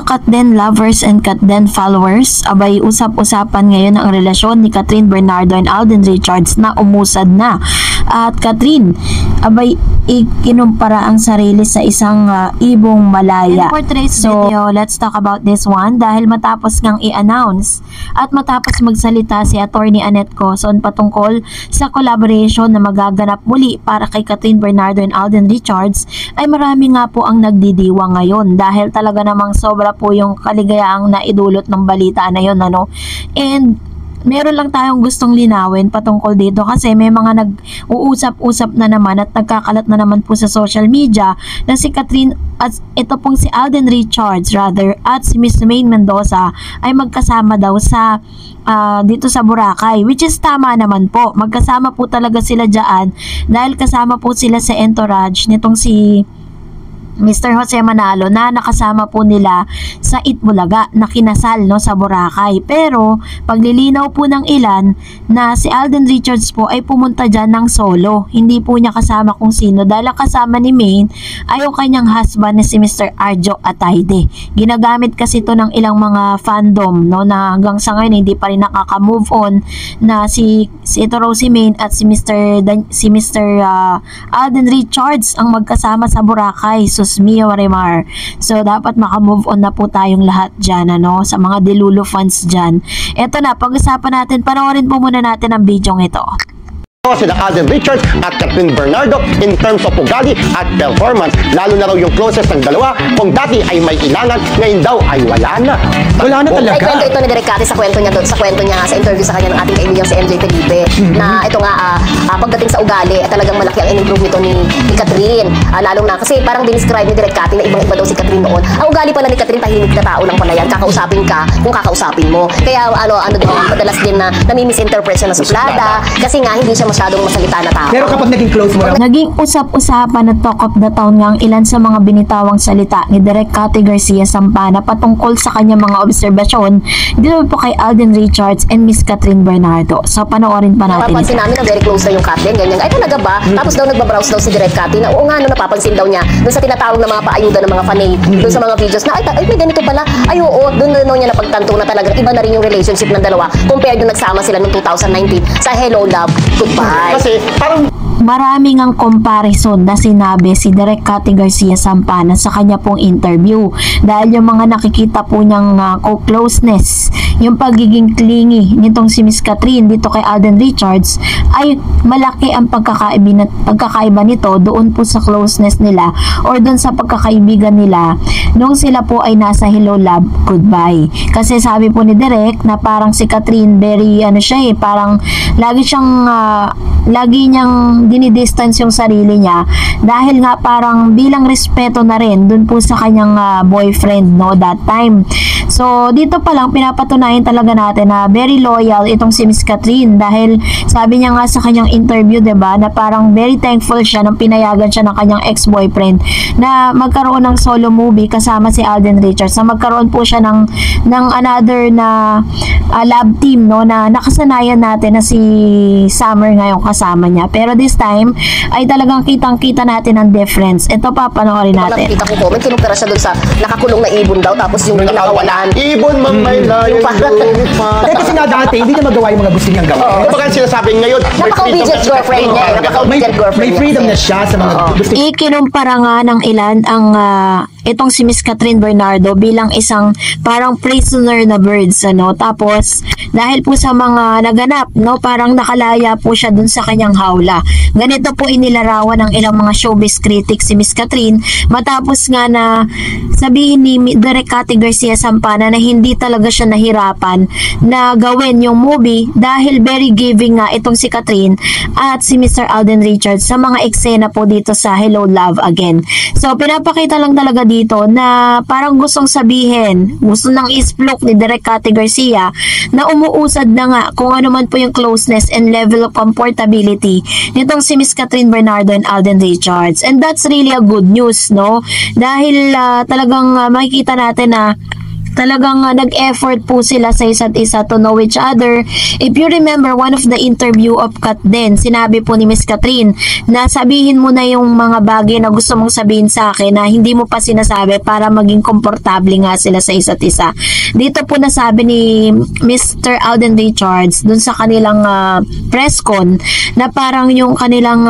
Katden lovers and Katden followers, abay usap-usapan ngayon ang relasyon ni Catherine Bernardo and Alden Richards na umusad na. At Catherine, abay ikinumpara ang sarili sa isang ibong malaya. And for today's video, let's talk about this one dahil matapos ngang i-announce at matapos magsalita si Attorney Annette Coson patungkol sa collaboration na magaganap muli para kay Catherine Bernardo and Alden Richards, ay marami nga po ang nagdidiwa ngayon dahil talaga namang sobra po yung kaligayaang naidulot ng balita na yun, ano. And meron lang tayong gustong linawin patungkol dito kasi may mga nag-uusap-usap na naman at nagkakalat na naman po sa social media na si Catherine at ito pong si Alden Richards at si Miss Maine Mendoza ay magkasama daw sa dito sa Boracay, which is tama naman po. Magkasama po talaga sila dyan dahil kasama po sila sa entourage nitong si Mr. Jose Manalo na nakasama po nila sa Itbulaga na kinasal, no, sa Boracay. Pero paglilinaw po ng ilan na si Alden Richards po ay pumunta dyan ng solo. Hindi po niya kasama kung sino dahil kasama ni Maine ay yung kanyang husband na si Mr. Arjo Atayde. Ginagamit kasi ito ng ilang mga fandom, no, na hanggang sa ngayon hindi pa rin nakaka-move on na si ito raw si Maine at si Mr. Alden Richards ang magkasama sa Boracay. Mio Marimar. So, dapat makamove on na po tayong lahat dyan, ano, sa mga Delulu fans dyan. Eto na, pag-usapan natin, panoorin po muna natin ang video ito. Sila Alden Richards at Catherine Bernardo in terms of ugali at performance, lalo na raw yung closest ng dalawa. Kung dati ay may ilangan, ngayon daw ay wala na. Wala na talaga. Ay, kwento ito ni Direk Cathy sa kwento niya sa interview sa kanya ng ating kaibigan si MJ Felipe, na ito nga, pagdating sa ugali, talagang malaki ang in-improve nito ni Catherine. Lalong na, kasi parang dinescribe ni Direk Cathy na ibang-iba daw si Catherine noon. Ang ugali pala ni Catherine, tahimik na tao lang pala yan. Kakausapin ka kung kakausapin mo. Kaya din, madalas din na nami-misinterpret siya na suplada, kasi nga hindi siya masyadong masalita na tao. Pero kapag naging close mo, naging usap-usapan at talk of the town nga ang ilan sa mga binitawang salita ni Direk Cathy Garcia Sampana patungkol sa kanyang mga obserbasyon dito po kay Alden Richards and Miss Catherine Bernardo. So, panoorin pa natin. Napapansin namin na very close na yung Catherine, ganyan. Ay, talaga ba? Tapos daw nagbabrowse daw si Direk Cathy na oo nga, napapansin daw niya doon sa tinatawag na mga paayuda ng mga fanay, doon sa mga videos na ay may ganito pala. Ay, oo, doon niya napagtanto na talagang iba na rin yung relationship ng dalawa compared nung nagsama sila noong 2019 sa Hello Love Goodbye. Kasi parang maraming ang comparison na sinabi si Direk Cathy Garcia Sampana sa kanya pong interview dahil yung mga nakikita po niyang closeness, yung pagiging clingy nitong si Miss Catherine dito kay Alden Richards ay malaki ang pagkakaiba nito doon po sa closeness nila or doon sa pagkakaibigan nila nung sila po ay nasa Hello Love Goodbye. Kasi sabi po ni Direk na parang si Catherine very parang lagi niyang dinidistance yung sarili niya dahil nga parang bilang respeto na rin dun po sa kanyang boyfriend, no, that time. So, dito pa lang pinapatunayan talaga natin na very loyal itong si Miss Catherine dahil sabi niya nga sa kanyang interview, 'di ba, na parang very thankful siya nang pinayagan siya ng kanyang ex-boyfriend na magkaroon ng solo movie kasama si Alden Richards. Na magkaroon po siya ng another na love team, no, na nakasanayan natin na si Summer ngayong kasama niya. Pero this time ay talagang kitang-kita natin ang difference. Ito pa, panoorin natin. Nakita ko comment, kinumpara siya doon sa nakakulong na ibon daw tapos yung nakawalan. ibon mang may layo lumipad. Kasi nga dati, hindi niya magawa yung mga gusto niyang gawin. Baka sinasabi ngayon, napaka-obedient girlfriend niya. May freedom na siya sa mga gusto niya. Ikinumpara nga ng ilan ang itong si Miss Catherine Bernardo bilang isang parang prisoner na birds, ano. Tapos dahil po sa mga naganap, no, parang nakalaya po siya dun sa kanyang hawla. Ganito po inilarawan ng ilang mga showbiz critics si Miss Catherine matapos nga na sabihin ni Direk Cathy Garcia Sampana na hindi talaga siya nahirapan na gawin yung movie dahil very giving nga itong si Catherine at si Mr. Alden Richards sa mga eksena po dito sa Hello Love Again. So pinapakita lang talaga dito na parang gustong sabihin, gusto nang isplok ni Direk Cathy Garcia na umuusad na nga kung ano man po yung closeness and level of comfortability nitong si Miss Catherine Bernardo and Alden Richards. And that's really a good news, no? Dahil talagang makikita natin na talagang nag-effort po sila sa isa't isa to know each other. If you remember one of the interview of Kat din, sinabi po ni Miss Catherine na sabihin mo na yung mga bagay na gusto mong sabihin sa akin na hindi mo pa sinasabi para maging komportable nga sila sa isa't isa. Dito po nasabi ni Mr. Alden Richards dun sa kanilang press con na parang yung kanilang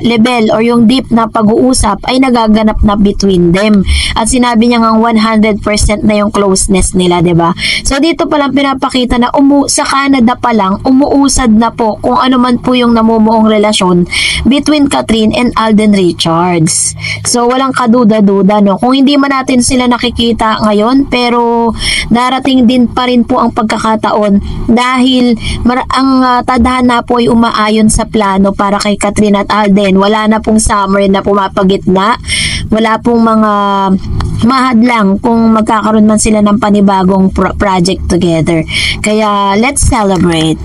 level or yung deep na pag-uusap ay nagaganap na between them. At sinabi niya nga 100% na yung closeness nila, 'di ba? So dito pa lang pinapakita na sa Canada pa lang umuusad na po kung ano man po yung namumuong relasyon between Catherine and Alden Richards. So walang kaduda-duda, no? Kung hindi man natin sila nakikita ngayon, pero darating din pa rin po ang pagkakataon dahil ang tadhana po ay umaayon sa plano para kay Catherine at Alden. Wala na pong summer na pumapagitna. Wala pong mga mahadlang kung magkakaroon man sila ng panibagong project together. Kaya let's celebrate.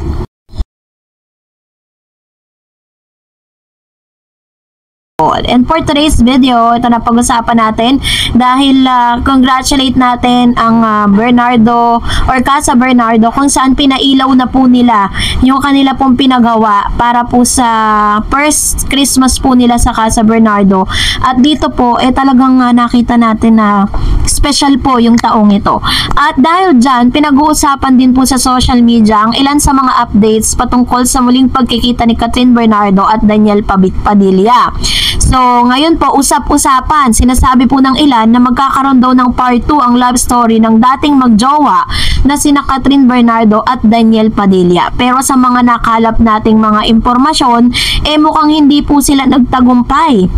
And for today's video, ito na pag-usapan natin dahil congratulate natin ang Bernardo or Casa Bernardo kung saan pinailaw na po nila yung kanila pong pinagawa para po sa first Christmas po nila sa Casa Bernardo. At dito po, talagang nakita natin na special po yung taong ito. At dahil dyan, pinag-uusapan din po sa social media ang ilan sa mga updates patungkol sa muling pagkikita ni Catherine Bernardo at Daniel Padilla. So, ngayon po, usap-usapan. Sinasabi po ng ilan na magkakaroon daw ng part 2 ang love story ng dating magjowa na sina Catherine Bernardo at Daniel Padilla. Pero sa mga nakalap nating mga impormasyon, mukhang hindi po sila nagtagumpay.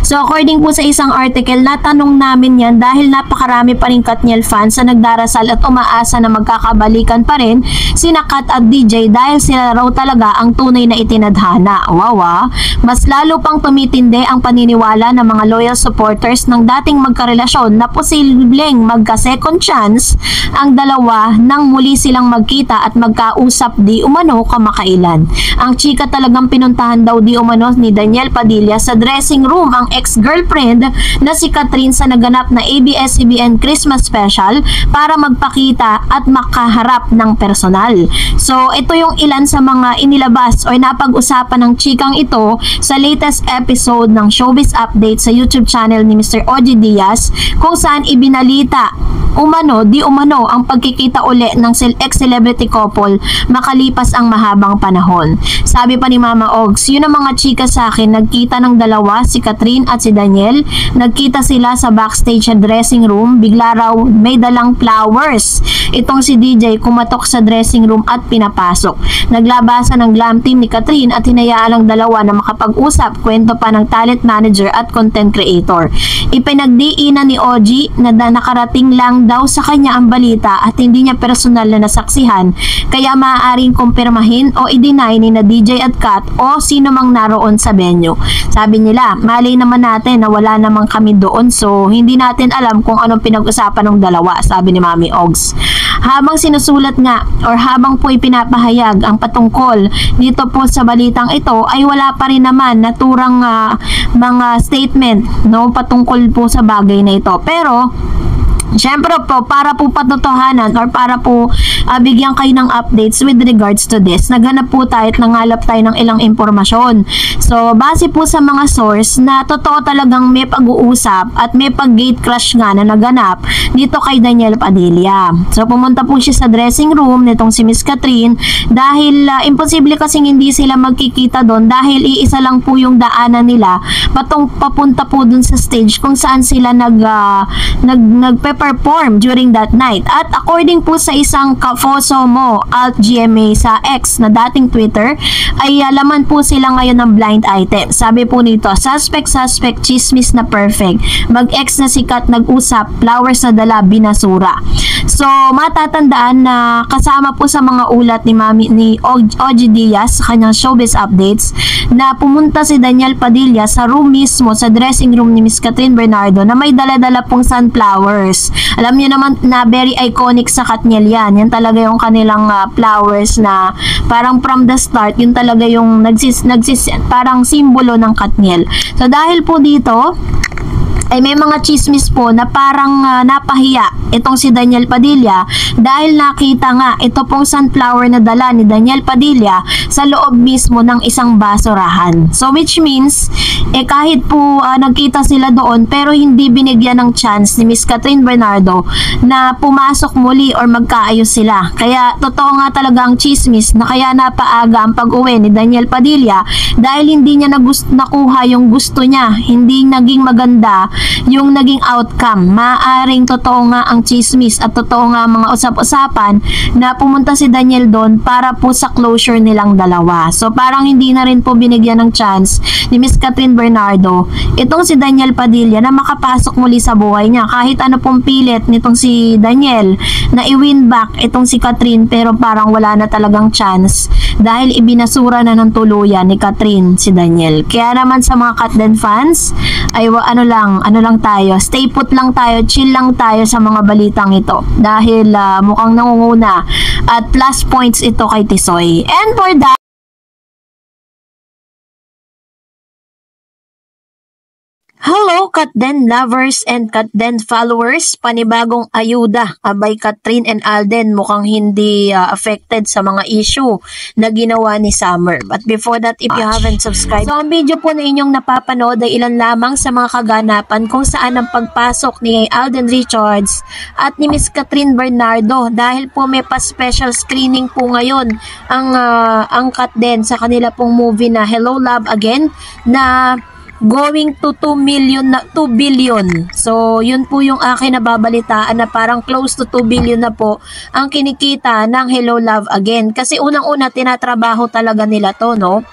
So according po sa isang article, natanong namin yan dahil napakarami pa rin Katniel fans na nagdarasal at umaasa na magkakabalikan pa rin sina Kat at DJ dahil sila raw talaga ang tunay na itinadhana. Wow, mas lalo pang tumitindi ang paniniwala ng mga loyal supporters ng dating magkarelasyon na posibleng magka-second chance ang dalawa nang muli silang magkita at magkausap di umano kamakailan. Ang chika talagang pinuntahan daw di umano ni Daniel Padilla sa dressing room ang ex-girlfriend na si Catherine sa naganap na ABS-CBN Christmas Special para magpakita at makaharap ng personal. So, ito yung ilan sa mga inilabas o napag-usapan ng chikang ito sa latest episode ng Showbiz Update sa YouTube channel ni Mr. Oji Diaz kung saan ibinalita di umano ang pagkikita uli ng ex-celebrity couple makalipas ang mahabang panahon. Sabi pa ni Mama Ogs, yun ang mga chika sa akin, nagkita ng dalawa, si Catherine at si Daniel, nagkita sila sa backstage sa dressing room, bigla raw may dalang flowers. Itong si DJ kumatok sa dressing room at pinapasok. Naglabasan ng glam team ni Catherine at hinayaan ang dalawa na makapag-usap, kwento pa ng talent manager at content creator. Ipinagdiinan ni Oji na nakarating lang daw sa kanya ang balita at hindi niya personal na nasaksihan, kaya maaaring kumpirmahin o i-deny ni na DJ at Kat o sino mang naroon sa venue. Sabi nila, mali naman natin na wala namang kami doon, so hindi natin alam kung anong pinag-usapan ng dalawa, sabi ni Mami Ogs. Habang sinusulat nga or habang po ipinapahayag ang patungkol dito po sa balitang ito ay wala pa rin naman naturang mga statement patungkol po sa bagay na ito. Pero syempre po, para po patotohanan or para po bigyan kayo ng updates with regards to this, naghanap po tayo at nangalap tayo ng ilang impormasyon. So, base po sa mga source na totoo talagang may pag-uusap at may pag-gate crash nga na naganap dito kay Daniel Padilla. So, pumunta po siya sa dressing room nitong si Miss Catherine dahil imposible kasing hindi sila magkikita doon dahil iisa lang po yung daanan nila papunta po dun sa stage kung saan sila nagpe-perform during that night. At according po sa isang Fosomo Alt GMA sa X na dating Twitter, ay laman po sila ngayon ng blind item. Sabi po nito, suspect, chismis na perfect. Mag-ex na sikat, nag-usap, flowers na dala, binasura. So, matatandaan na kasama po sa mga ulat ni Oji Diaz sa kanyang Showbiz Updates na pumunta si Daniel Padilla sa room mismo, sa dressing room ni Miss Catherine Bernardo na may dala-dala pong sunflowers. Alam niyo naman na very iconic sa Katniel yan. Yan talaga yung kanilang flowers na parang from the start, yun talaga yung parang simbolo ng Katniel. So dahil po dito, ay may mga chismis po na parang napahiya itong si Daniel Padilla dahil nakita nga ito pong sunflower na dala ni Daniel Padilla sa loob mismo ng isang basurahan. So which means kahit po nagkita sila doon pero hindi binigyan ng chance ni Miss Catherine Bernardo na pumasok muli or magkaayos sila. Kaya totoo nga talaga ang chismis na kaya napaaga ang pag-uwi ni Daniel Padilla dahil hindi niya nakuha yung gusto niya, hindi naging maganda yung naging outcome. Maaring totoo nga ang chismis at totoo nga mga usap-usapan na pumunta si Daniel doon para po sa closure nilang dalawa. So parang hindi na rin po binigyan ng chance ni Miss Catherine Bernardo itong si Daniel Padilla na makapasok muli sa buhay niya. Kahit ano pong pilit nitong si Daniel na i-win back itong si Catherine pero parang wala na talagang chance dahil ibinasura na ng tuluyan ni Catherine si Daniel. Kaya naman sa mga Katden fans ay ano lang tayo, stay put lang tayo, chill lang tayo sa mga balitang ito dahil mukhang nangunguna at plus points ito kay Tisoy. And for that, hello Katden lovers and Katden followers, panibagong ayuda abay Catherine and Alden mukhang hindi affected sa mga issue na ginawa ni Summer. But before that, if you haven't subscribed, so ang video po na inyong napapanood ay ilan lamang sa mga kaganapan kung saan ang pagpasok ni Alden Richards at ni Miss Catherine Bernardo dahil po may pa-special screening po ngayon ang Katden sa kanila pong movie na Hello Love Again na going to 2 billion. So, yun po yung akin nababalitaan na parang close to 2 billion na po ang kinikita ng Hello Love Again. Kasi unang-una, tinatrabaho talaga nila to, no?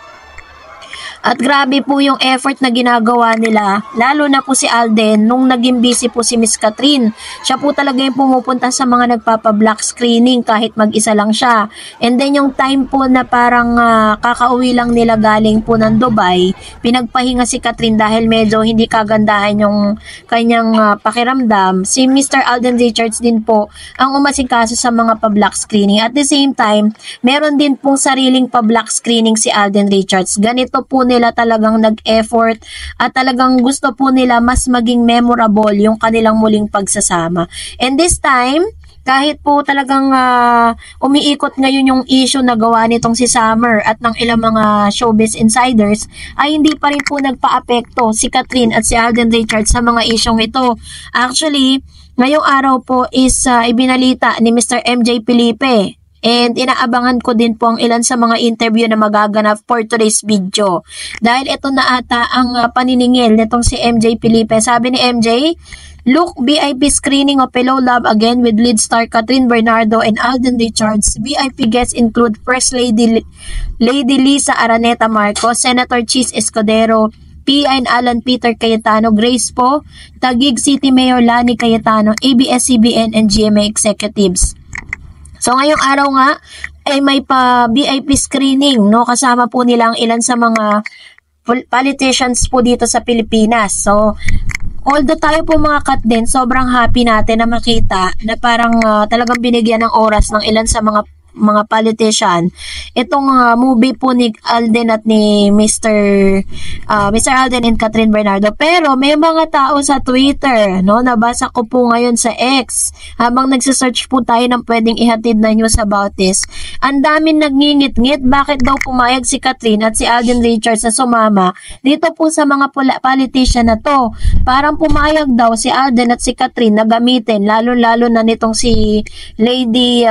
At grabe po yung effort na ginagawa nila, lalo na po si Alden nung naging busy po si Miss Catherine. Siya po talaga yung pumupunta sa mga nagpapa-block screening kahit mag-isa lang siya. And then yung time po na parang kakauwi lang nila galing po ng Dubai, pinagpahinga si Catherine dahil medyo hindi kagandahan yung kanyang pakiramdam. Si Mr. Alden Richards din po ang umasikaso sa mga pa-block screening. At the same time, meron din pong sariling pa-block screening si Alden Richards. Ganito po nila talagang nag-effort at talagang gusto po nila mas maging memorable yung kanilang muling pagsasama. And this time, kahit po talagang umiikot ngayon yung issue na gawa nitong si Summer at ng ilang mga showbiz insiders, ay hindi pa rin po nagpa-apekto si Catherine at si Alden Richards sa mga isyong ito. Actually, ngayong araw po is ibinalita ni Mr. MJ Felipe. And inaabangan ko din po ang ilan sa mga interview na magaganap for today's video. Dahil ito na ata ang paniningil nitong si MJ Felipe. Sabi ni MJ, look, VIP screening of Hello Love Again with lead star Catherine Bernardo and Alden Richards. VIP guests include First Lady Lisa Araneta Marcos, Senator Chis Escudero, PI and Alan Peter Cayetano, Grace Po, Taguig City Mayor Lani Cayetano, ABS-CBN and GMA executives. So ngayong araw nga ay may pa VIP screening, no? Kasama po nila ang ilan sa mga politicians po dito sa Pilipinas. So although tayo po mga Katden, sobrang happy natin na makita na parang talagang binigyan ng oras ng ilan sa mga politician itong movie po ni Alden at ni Mr. Alden and Catherine Bernardo. Pero may mga tao sa Twitter, no, nabasa ko po ngayon sa X habang nagsesearch po tayo ng pwedeng ihatid na news about this. Ang daming nagngingit-ngit bakit daw pumayag si Catherine at si Alden Richards na sumama dito po sa mga politician na to. Parang pumayag daw si Alden at si Catherine na gamitin lalo-lalo na nitong si Lady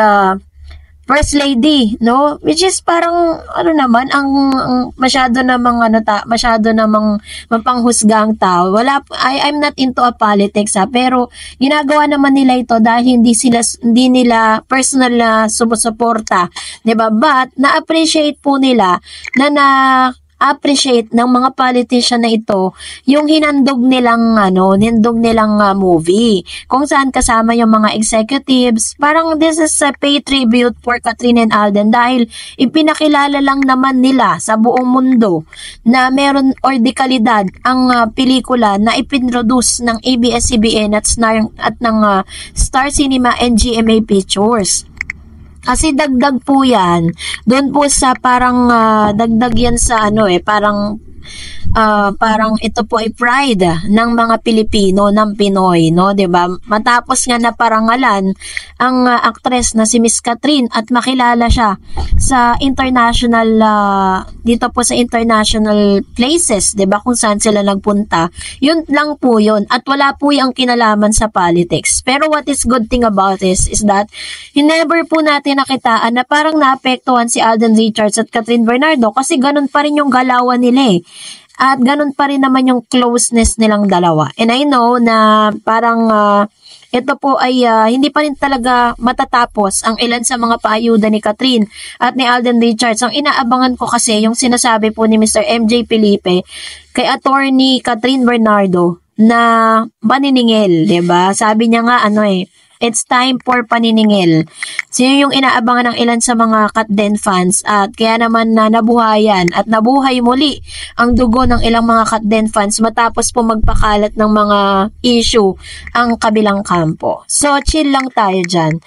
First Lady, no? Which is parang ano naman ang masyado namang mapanghusgang tao. I'm not into a politics pero ginagawa naman nila ito dahil hindi nila personal na sumusuporta, 'di ba? But na-appreciate po nila appreciate ng mga politician na ito yung hinandog nilang movie kung saan kasama yung mga executives. Parang this is a pay tribute for Catherine and Alden dahil ipinakilala lang naman nila sa buong mundo na meron or de kalidad ang pelikula na ipinroduce ng ABS-CBN at ng Star Cinema and GMA Pictures. Kasi dagdag po yan, doon po sa parang dagdag yan sa parang parang ito po ay pride ng mga Pilipino, ng Pinoy, no, 'di ba? Matapos nga na parangalan ang actress na si Miss Catherine at makilala siya sa international dito po sa international places, 'di ba, kung saan sila nagpunta. Yun lang po yun at wala po yung kinalaman sa politics. Pero what is good thing about this is that never po natin nakitaan na parang naapektuhan si Alden Richards at Catherine Bernardo kasi ganun pa rin yung galawan nila eh. At ganun pa rin naman yung closeness nilang dalawa. And I know na parang ito po ay hindi pa rin talaga matatapos ang ilan sa mga paayuda ni Catherine at ni Alden Richards. Ang inaabangan ko kasi yung sinasabi po ni Mr. MJ Felipe kay attorney Catherine Bernardo na paniningil, 'di ba? Sabi niya nga it's time for paniningil. So yung inaabangan ng ilan sa mga Katden fans at kaya naman na nabuhayan at nabuhay muli ang dugo ng ilang mga Katden fans matapos po magpakalat ng mga issue ang kabilang kampo. So chill lang tayo dyan.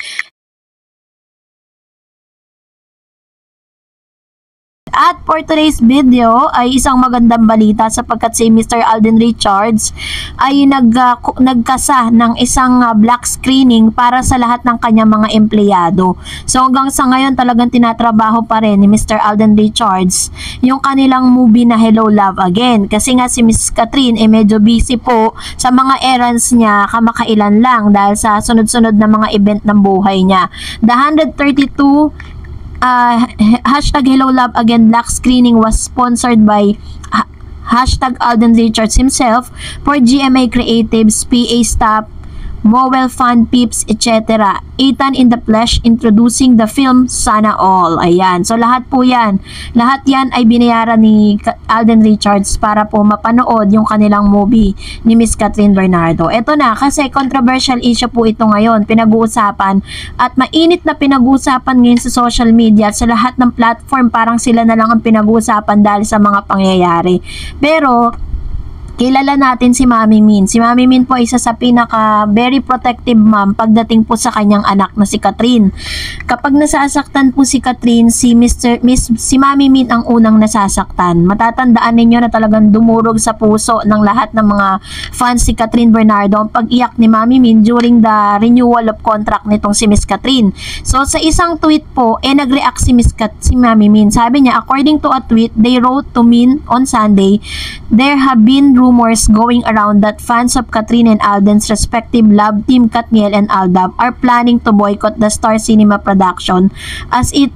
At for today's video ay isang magandang balita sapagkat si Mr. Alden Richards ay nagkasa ng isang black screening para sa lahat ng kanyang mga empleyado. So hanggang sa ngayon talagang tinatrabaho pa rin ni Mr. Alden Richards yung kanilang movie na Hello Love Again. Kasi nga si Miss Catherine medyo busy po sa mga errands niya kamakailan lang dahil sa sunod-sunod na mga event ng buhay niya. The 132 hashtag Hello Love Again black screening was sponsored by hashtag Alden Richards himself for GMA Creatives, PA staff, Mowell Fund, Pips, etc. Ethan in the Flesh introducing the film Sana All. Ayan. So lahat po yan. Lahat yan ay binayaran ni Alden Richards para po mapanood yung kanilang movie ni Miss Catherine Bernardo. Ito na kasi controversial issue po ito ngayon. Pinag-uusapan at mainit na pinag-uusapan ngayon sa social media at sa lahat ng platform parang sila na lang ang pinag-uusapan dahil sa mga pangyayari. Pero kilala natin si Mami Min. Si Mami Min po isa sa pinaka very protective mom pagdating po sa kanyang anak na si Catherine. Kapag nasasaktan po si Catherine, si Mami Min ang unang nasasaktan. Matatandaan ninyo na talagang dumurog sa puso ng lahat ng mga fans si Catherine Bernardo ang pag-iyak ni Mami Min during the renewal of contract nitong si Miss Catherine. So sa isang tweet po, nag-react si Mami Min. Sabi niya, according to a tweet they wrote to Min on Sunday, there have been rumors going around that fans of Catherine and Alden's respective love team Katniel and Aldab are planning to boycott the Star Cinema production as it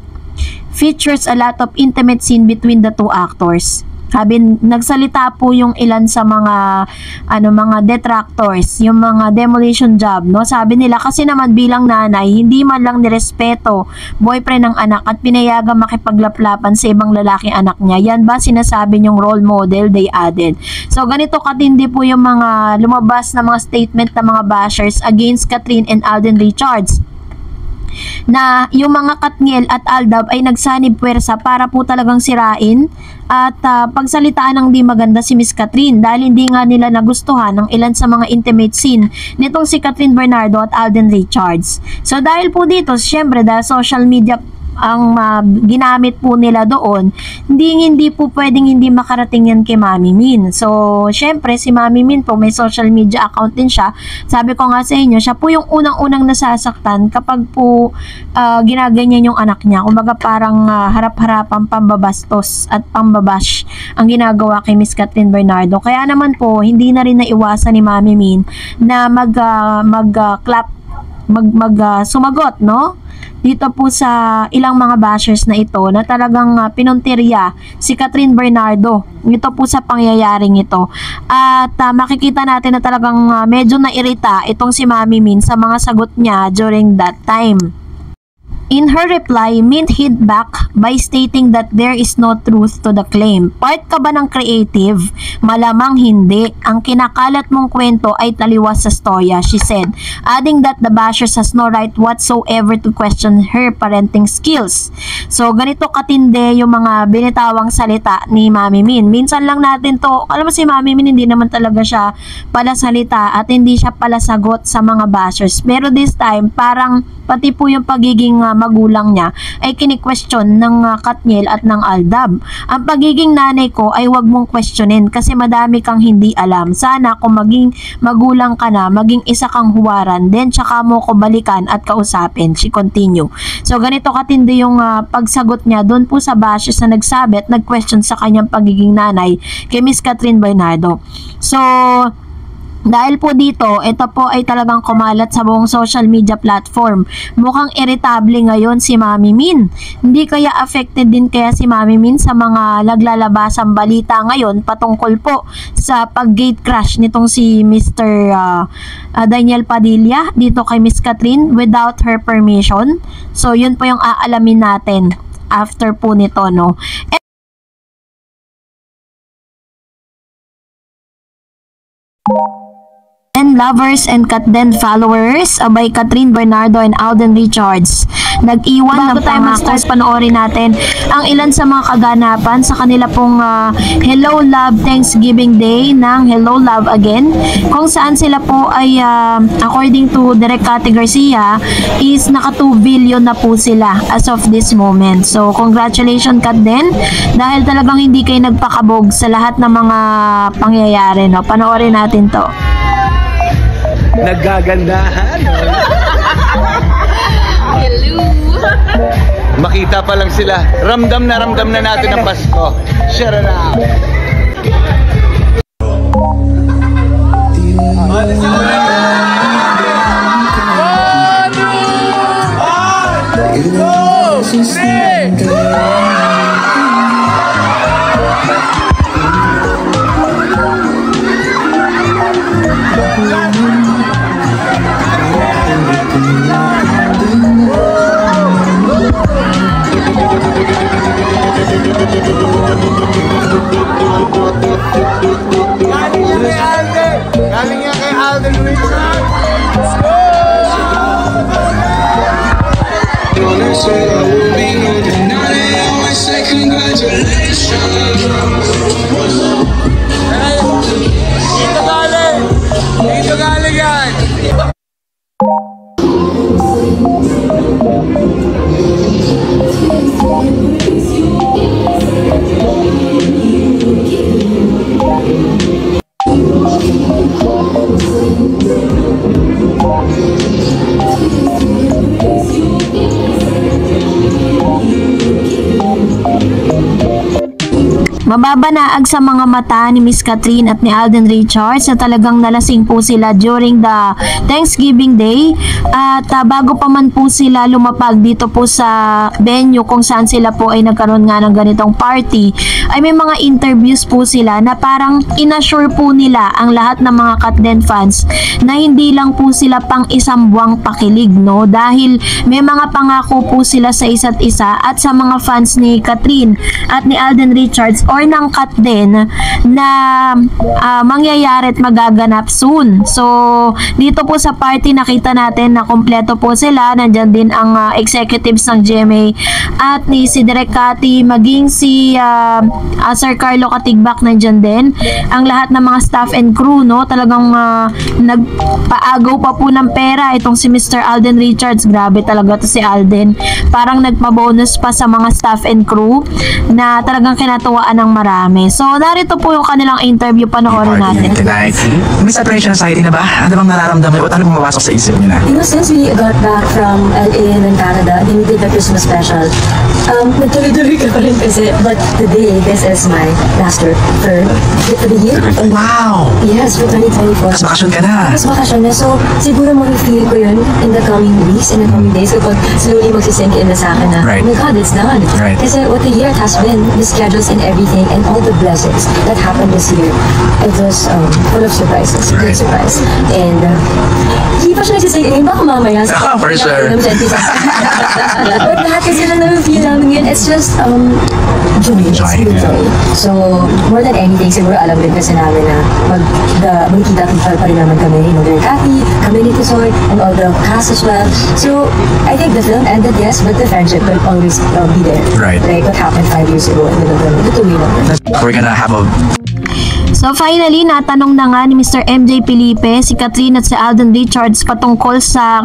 features a lot of intimate scene between the two actors. Sabi, nagsalita po yung ilan sa mga mga detractors, yung mga demolition job, no? Sabi nila kasi naman bilang nanay, hindi man lang nirespeto boyfriend ng anak at pinayagan makipaglaplapan sa ibang lalaking anak niya. Yan ba sinasabi niyong role model, they added. So ganito katindi po yung mga lumabas na mga statement ng mga bashers against Catherine and Alden Richards, na yung mga Katniel at Aldab ay nagsanib puwersa para po talagang sirain at pagsalitaan ng di maganda si Miss Catherine dahil hindi nga nila nagustuhan ng ilan sa mga intimate scene nitong si Catherine Bernardo at Alden Richards. So dahil po dito, syempre dahil social media ang ginamit po nila doon, hindi po pwedeng hindi makarating yan kay Mami Min. So, syempre, si Mami Min po, may social media account din siya. Sabi ko nga sa inyo, siya po yung unang-unang nasasaktan kapag po ginaganyan yung anak niya. Kumbaga parang harap-harapang pambabastos at pambabash ang ginagawa kay Miss Catherine Bernardo. Kaya naman po, hindi na rin naiwasan ni Mami Min na sumagot, no? Dito po sa ilang mga bashers na ito na talagang pinuntirya si Catherine Bernardo. Ito po sa pangyayaring ito. At makikita natin na talagang medyo nairita itong si Mami Min sa mga sagot niya during that time. In her reply, Min hit back by stating that there is no truth to the claim. Part ka ba ng creative? Malamang hindi. Ang kinakalat mong kwento ay taliwas sa storya, she said, adding that the bashers has no right whatsoever to question her parenting skills. So, ganito katindi yung mga binitawang salita ni Mami Min. Minsan lang natin to, alam mo si Mami Min, hindi naman talaga siya pala salita at hindi siya pala sagot sa mga bashers. Pero this time, parang pati po yung pagiging magulang niya ay kini-question ng Katniel at ng Aldab. Ang pagiging nanay ko ay wag mong questionin kasi madami kang hindi alam. Sana kung maging magulang ka na, maging isa kang huwaran, then tsaka mo ko balikan at kausapin. She continue. So ganito katindi yung pagsagot niya doon po sa bashes na nagsabi at nag-question sa kanyang pagiging nanay kay Miss Catherine Bernardo. So dahil po dito, ito po ay talagang kumalat sa buong social media platform. Mukhang irritable ngayon si Mami Min. Hindi kaya affected din kaya si Mami Min sa mga naglalabasang balita ngayon patungkol po sa pag-gate crash nitong si Mr. Daniel Padilla dito kay Miss Catherine without her permission. So yun po yung aalamin natin after po nito, no? And lovers and Katden followers, abay Catherine Bernardo and Alden Richards nag-iwan ng pangako. Panoorin natin ang ilan sa mga kaganapan sa kanila pong Hello Love Thanksgiving Day ng Hello Love Again, kung saan sila po ay according to Direk Cathy Garcia is naka 2 billion na po sila as of this moment. So congratulations Katden, dahil talagang hindi kayo nagpakabog sa lahat ng mga pangyayari, no? Panoorin natin to. Naggagandahan. Hello. Makita pa lang sila. Ramdam na natin ang Pasko. Share it out. Galing yan kay Alden Richards. Let's go! Dito galing yan! Mababanaag sa mga mata ni Miss Catherine at ni Alden Richards na talagang nalasing po sila during the Thanksgiving Day, at bago pa man po sila lumapag dito po sa venue kung saan sila po ay nagkaroon nga ng ganitong party, ay may mga interviews po sila na parang inassure po nila ang lahat ng mga Katden fans na hindi lang po sila pang isang buwang pakilig, no? Dahil may mga pangako po sila sa isa't isa at sa mga fans ni Catherine at ni Alden Richards or ng Katden na mangyayari at magaganap soon. So dito po sa party nakita natin na kompleto po sila. Nandyan din ang executives ng GMA at ni si Direk Cathy, maging si Sir Carlo Katigbak nandyan din. Ang lahat ng mga staff and crew, no? Talagang nagpaagaw pa po ng pera itong si Mr. Alden Richards. Grabe talaga to si Alden. Parang nagpa-bonus pa sa mga staff and crew na talagang kinatuwaan ng marami. So narito po yung kanilang interview, panoorin natin. Tonight, may separation anxiety na ba? Ano bang nararamdaman mo? Ano bang mawasok sa isip niyo na? You know, since we got back from LA and then Canada, then we did the Christmas special. Nagtuloy-tuloy ka pa rin kasi, but today, this is my last work for the year. Oh, wow! Yes, for 2024. Mas bakasyon ka na. Mas bakasyon na. So, siguro mag-feel ko yun in the coming weeks, in the coming days, kapag slowly magsisink in na sa akin na, Right. oh my God, it's done. Right. Kasi what the year has been, the schedules and everything, and all the blessings that happened this year, it was full of surprises. Right. Great surprise. And, hindi pa siya nagsisink. Baka mamaya. Oh, for sure. But lahat kasi na na-feel namin yun, it's just joy. It's Joy, pure yeah. joy. So, more than anything, siguro alam din kasi namin na magkita-kita pa rin naman kami, you know, Direk Cathy, kami ni Tisoy, and all the cast as well. So, I think the film ended, yes, but the friendship will always be there. Right. Like what happened 5 years ago, and the tuloy naman. We're gonna have a So finally, natanong na nga ni Mr. MJ Felipe, si Catherine at si Alden Richards patungkol sa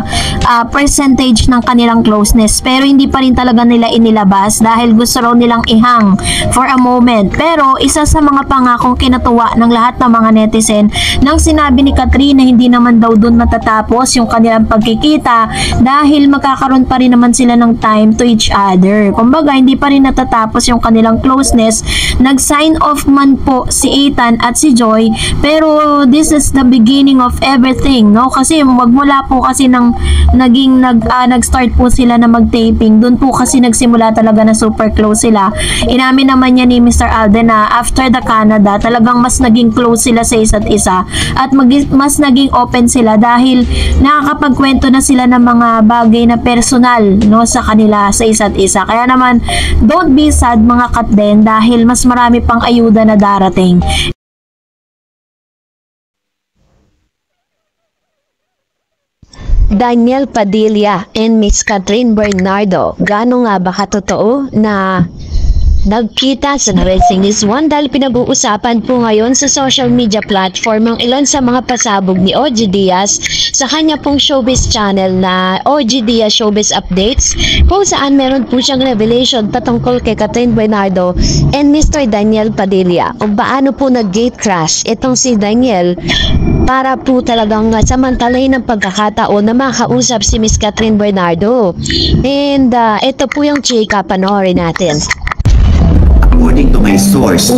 percentage ng kanilang closeness. Pero hindi pa rin talaga nila inilabas dahil gusto raw nilang ihang for a moment. Pero isa sa mga pangakong kinatuwa ng lahat ng mga netizen nang sinabi ni Catherine na hindi naman daw doon matatapos yung kanilang pagkikita dahil magkakaroon pa rin naman sila ng time to each other. Kumbaga, hindi pa rin natatapos yung kanilang closeness. Nag-sign off man po si Ethan at si Joy, pero this is the beginning of everything, no? Kasi magmula po kasi nag-start po sila na mag-taping, doon po kasi nagsimula talaga na super close sila. Inamin naman niya ni Mr. Alden na after the Canada, talagang mas naging close sila sa isa't isa at mas naging open sila dahil nakakapagkwento na sila ng mga bagay na personal, no, sa kanila sa isa't isa. Kaya naman, don't be sad mga Katden dahil mas marami pang ayuda na darating. Daniel Padilla and Miss Catherine Bernardo, gaano nga ba katotoo na nagkita sa dressing is one dahil pinag-uusapan po ngayon sa social media platform ang ilan sa mga pasabog ni OG Diaz sa kanya pong showbiz channel na OG Diaz Showbiz Updates, kung saan meron po siyang revelation patungkol kay Catherine Bernardo and Mr. Daniel Padilla kung paano po nag-gate crash itong si Daniel para po talagang samantalahin ng pagkakataon na makausap si Miss Catherine Bernardo. And ito po yung chika, panoorin natin. According to my source,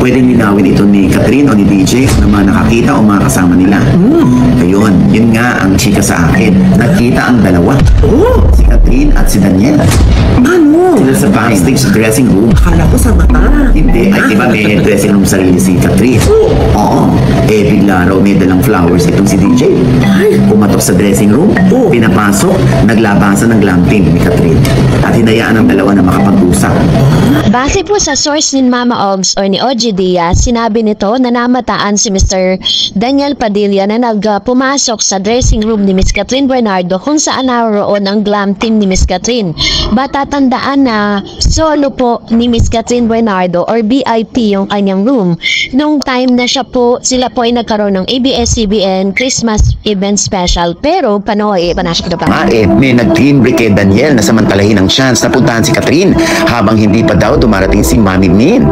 pwedeng linawin ito ni Catherine o ni DJ na mga nakakita o mga kasama nila. Ayun, yun nga ang chika sa akin. Nakita ang dalawa. Si Catherine at si Daniel. Ano? Sila sa backstage dressing room. Akala ko sa mata. Hindi, ay diba may dressing room sarili si Catherine? Oo. Eh, bigla raw may dalang flowers itong si DJ. Pumatok sa dressing room, pinapasok, naglabasan ng glamping ni Catherine. At hinayaan ang dalawa na makapag-usap. Base po sa source ni Mama Ogs or ni OG Diaz, sinabi nito na namataan si Mr. Daniel Padilla na pumasok sa dressing room ni Miss Catherine Bernardo kung saan naroon ang glam team ni Miss Catherine. Batatandaan na solo po ni Miss Catherine Bernardo or VIP yung kanyang room. Nung time na sila po ay nagkaroon ng ABS-CBN Christmas event special. Pero panoorin, panash ko na pa. May nag-timbre kay Daniel na samantalahin ang chance na puntahan si Catherine habang hindi pa daw dumarating si Mami Min.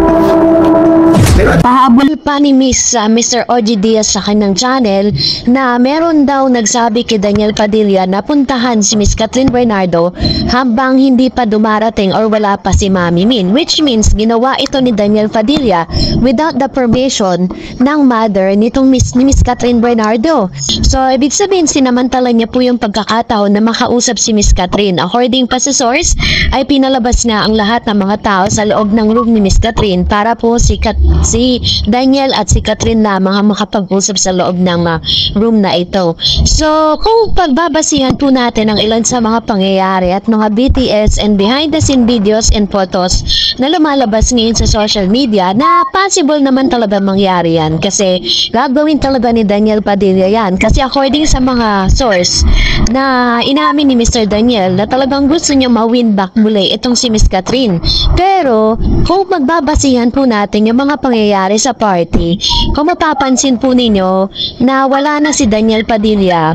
Pahabol pa ni Mr. OG Diaz sa kanyang channel na meron daw nagsabi kay Daniel Padilla na puntahan si Miss Catherine Bernardo habang hindi pa dumarating or wala pa si Mami Min, which means ginawa ito ni Daniel Padilla without the permission ng mother nitong Miss Catherine Bernardo. So ibig sabihin sinamantala niya po yung pagkakataon na makausap si Miss Catherine. According pa sa source ay pinalabas na ang lahat ng mga tao sa loob ng room ni Miss Catherine para po si Daniel at si Catherine lamang ang makapag-usap sa loob ng room na ito. So, kung pagbabasihan po natin ang ilan sa mga pangyayari at mga BTS and behind the scene videos and photos na lumalabas ngayon sa social media, na possible naman talaga mangyari yan kasi gagawin talaga ni Daniel Padilla yan. Kasi according sa mga source na inamin ni Mr. Daniel na talagang gusto niya ma-win back muli itong si Miss Catherine. Pero, kung magbabasihan po natin yung mga pangyayari sa party, kung mapapansin po ninyo na wala na si Daniel Padilla,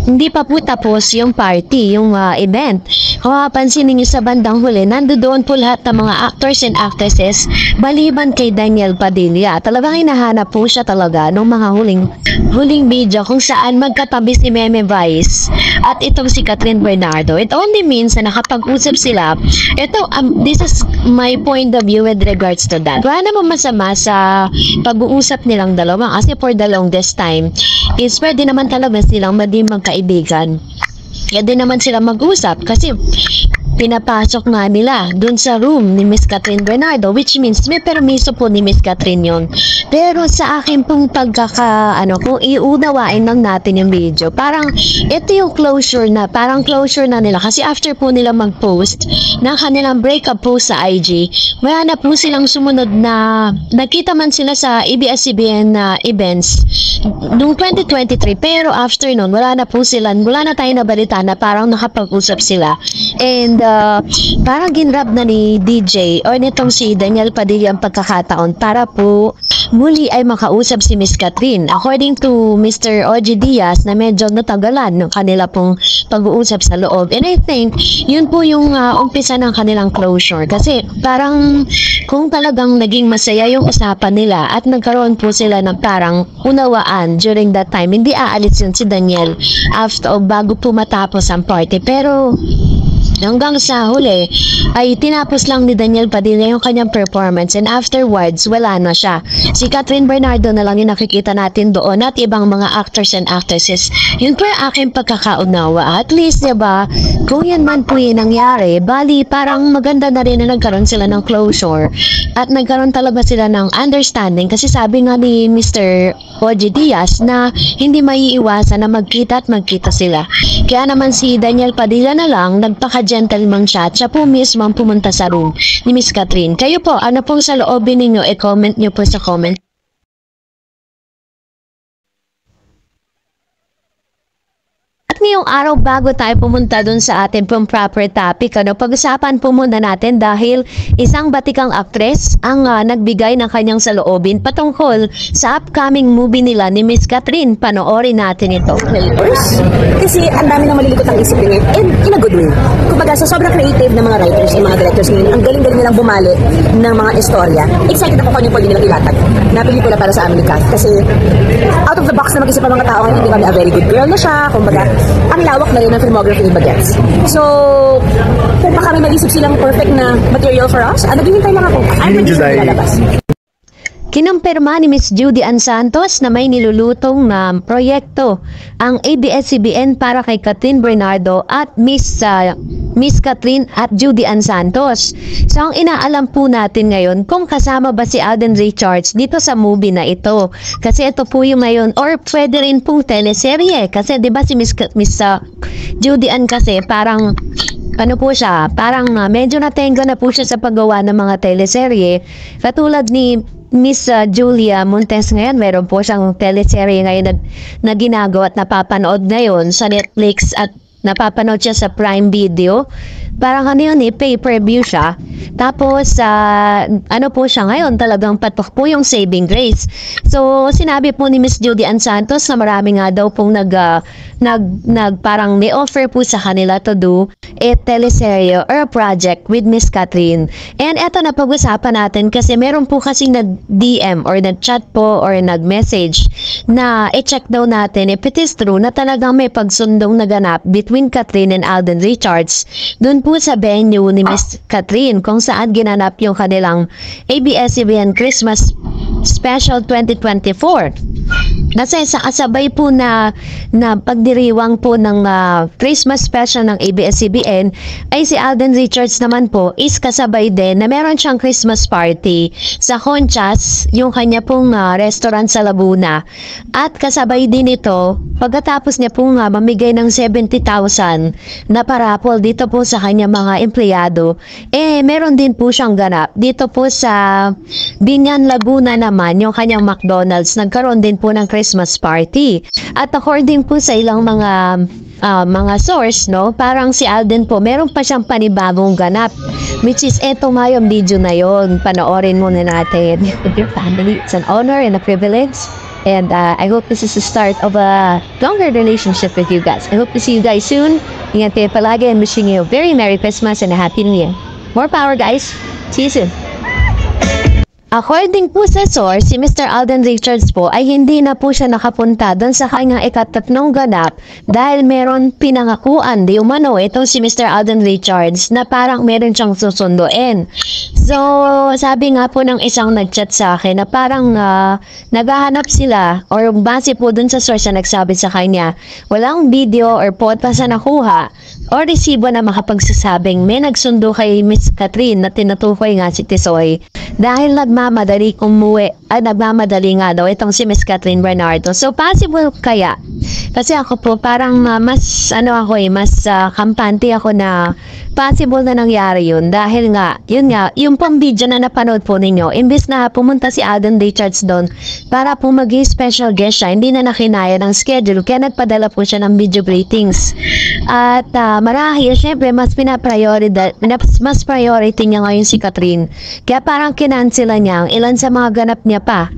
hindi pa po tapos yung party, yung event. Kung mapapansin ninyo sa bandang huli, nandoon po lahat ng mga actors and actresses maliban kay Daniel Padilla. Talagang hinahanap po siya talaga nung mga huling video kung saan magkatabi si Meme Vice at itong si Catherine Bernardo. It only means na nakapag-usap sila. Ito, this is my point of view with regards to that. Wala namang masama sa pag-uusap nilang dalawa kasi for the longest time is pwede naman talaga silang maging magkaibigan. Pwede naman sila mag-usap kasi pinapasok nga nila dun sa room ni Miss Catherine Bernardo, which means may permiso po ni Miss Catherine yun. Pero sa akin pong kung iunawain lang natin yung video, parang ito yung closure na nila kasi after po nila mag-post ng kanilang breakup post sa IG, wala na po silang sumunod na nakita man sila sa ABS-CBN events noong 2023, pero after nun, wala na tayo nabalita na parang nakapag-usap sila. And parang ginrab na ni DJ o nitong si Daniel Padilla ang pagkakataon para po muli ay makausap si Miss Catherine. According to Mr. OG Diaz na medyo natagalan ng kanila pong pag-uusap sa loob. And I think yun po yung umpisa ng kanilang closure. Kasi parang kung talagang naging masaya yung usapan nila at nagkaroon po sila ng parang unawaan during that time, hindi aalis yun si Daniel after o bago po matapos ang party. Pero hanggang sa huli ay tinapos lang ni Daniel Padilla yung kanyang performance and afterwards wala na siya. Si Catherine Bernardo na lang yung nakikita natin doon at ibang mga actors and actresses. Yun po yung aking pagkakaunawa. At least, diba, kung yan man po yung nangyari, bali parang maganda na rin na nagkaroon sila ng closure at nagkaroon talaga sila ng understanding kasi sabi nga ni Mr. OG Diaz na hindi maiiwasan na magkita at magkita sila. Kaya naman si Daniel Padilla na lang nagpaka-gentleman siya at siya po mismo ang pumunta sa room ni Miss Catherine. Kayo po, ano pong sa loobin ninyo? I-comment nyo po sa comment. At ngayong araw bago tayo pumunta dun sa ating pong proper topic, pag-usapan po muna natin dahil isang batikang actress ang nagbigay ng kanyang saloobin patungkol sa upcoming movie nila ni Miss Catherine. Panoorin natin ito. Kasi ang dami na malilikot ang isipin in a good way. Kumbaga sa sobrang creative ng mga writers and mga directors ngayon, ang galing-galing nilang bumali ng mga istorya. Excited ako kung ano pwede nilang ilatag na pelikula para sa amin ni Kat. Kasi out of the box na mag-isip ang mga tao ngayon, hindi kami a very good girl na siya. Kumbaga, ang lawak na rin ng filmography ni Bagets. So, kung baka may mag-isip silang perfect na material for us, naghihintay lang ako. I'm ready sa lalabas. Kinumpirma ni Miss Judy Ann Santos na may nilulutong na proyekto ang ABS-CBN para kay Catherine Bernardo at Miss Catherine at Judy Ann Santos. So ang inaalam po natin ngayon kung kasama ba si Alden Richards dito sa movie na ito. Kasi ito po yung ngayon or pwede rin pong teleserye. Kasi 'di ba si Miss Judy Ann kasi parang ano po siya, parang medyo natenga na po siya sa paggawa ng mga teleserye. Katulad ni Miss Julia Montes ngayon, meron po siyang teleserye ngayon na ginagawa at napapanood ngayon sa Netflix at napapanood siya sa Prime Video. Parang ano yun pay-per-view siya. Tapos, ano po siya ngayon, talagang patok po yung Saving Grace. So, sinabi po ni Miss Judy Ann Santos na marami nga daw pong parang may offer po sa kanila to do a teleserye or a project with Miss Catherine. And eto na pag-usapan natin kasi meron po kasi nag-DM or nag-chat po or nag-message na i-check daw natin if it is true na talagang may pagsundong naganap between Catherine and Alden Richards dun po sa venue ni Miss Catherine kung saan ginanap yung kanilang ABS-CBN Christmas Special 2024. Kasi sa kasabay po na pagdiriwang po ng Christmas Special ng ABS-CBN ay si Alden Richards naman po is kasabay din na meron siyang Christmas party sa Conchas, yung kanya pong restaurant sa Laguna. At kasabay din ito, pagkatapos niya pong mamigay ng 70,000 na parapol dito po sa kanya mga empleyado, meron din po siyang ganap dito po sa Binyan, Laguna naman, yung kanyang McDonald's, nagkaroon din po ng Christmas party. At according po sa ilang mga source, parang si Alden po, meron pa siyang panibagong ganap, which is eto nga yung video na yon. Panoorin muna natin. With your family, it's an honor and a privilege. And I hope this is the start of a longer relationship with you guys. I hope to see you guys soon. Ingat kayo palagi and wishing you a very Merry Christmas and a Happy New Year. More power, guys. See you soon. According po sa source, si Mr. Alden Richards po ay hindi na po siya nakapunta doon sa kanyang ikatatlong ganap dahil meron pinangakuan di umano itong si Mr. Alden Richards na parang meron siyang susunduin. So, sabi nga po ng isang nagchat sa akin na parang naghahanap sila or base po doon sa source na nagsabi sa kanya, walang video or podcast na nakuha o resibo na makapagsasabing may nagsundo kay Miss Catherine na tinutukoy nga si Tisoy dahil nagmamadali nga daw itong si Miss Catherine Bernardo. So possible kaya Kasi ako po parang mas kampante ako na possible na nangyari yun dahil nga, yung pong video na napanood po ninyo, imbis na pumunta si Alden Richards doon para po maging special guest siya, hindi na nakinaya ng schedule kaya nagpadala po siya ng video greetings. At marahil, syempre, mas priority niya ngayon si Catherine. Kaya parang kinansela niya ang ilan sa mga ganap niya pa.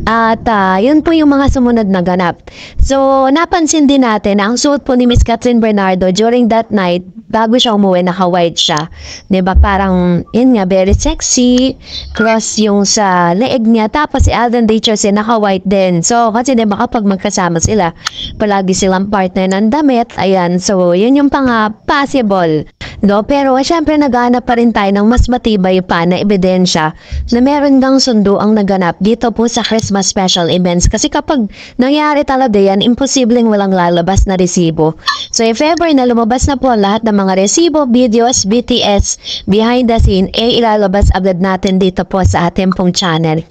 At yun po yung mga sumunod na ganap. So, napansin din natin na ang suot po ni Miss Catherine Bernardo during that night, bago siya umuwi, naka-white siya. Diba? Parang, yun nga, very sexy. Cross yung sa leeg niya. Tapos si Alden Richards naka-white din. So, kasi diba kapag magkasama sila, palagi silang partner ng damit. Ayan. So, yun yung possible. No? Pero, syempre, naghanap pa rin tayo ng mas matibay pa na ebidensya na meron gang sundo ang naganap dito po sa Christmas special events. Kasi kapag nangyari talaga yan, imposibleng walang lalabas na resibo. So, if ever na lumabas na po lahat ng mga resibo, videos, BTS, behind the scene, ilalabas agad natin dito po sa ating pong channel.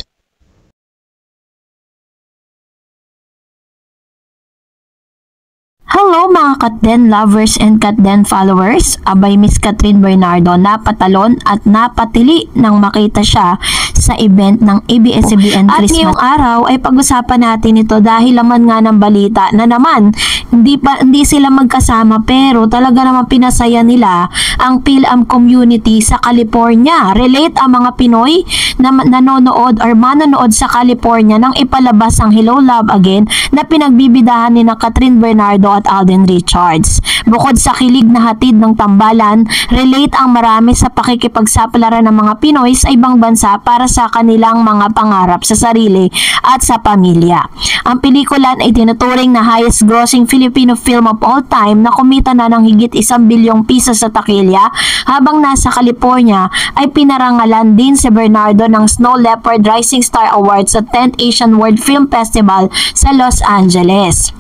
Hello mga Katden lovers and Katden followers. Abay Miss Catherine Bernardo napatalon at napatili nang makita siya sa event ng ABS-CBN Christmas. At ngayong araw ay pag-usapan natin ito dahil laman nga ng balita na naman hindi sila magkasama pero talaga naman pinasaya nila ang PhilAm community sa California. Relate ang mga Pinoy na nanonood or manonood sa California nang ipalabas ang Hello Love Again na pinagbibidahan ni na Catherine Bernardo at Alden Richards. Bukod sa kilig na hatid ng tambalan, relate ang marami sa pakikipagsapalaran ng mga Pinoy sa ibang bansa para sa kanilang mga pangarap sa sarili at sa pamilya. Ang pelikula ay tinuturing na highest grossing Filipino film of all time na kumita na ng higit 1 bilyong piso sa takilya habang nasa California ay pinarangalan din si Bernardo ng Snow Leopard Rising Star Awards sa 10th Asian World Film Festival sa Los Angeles.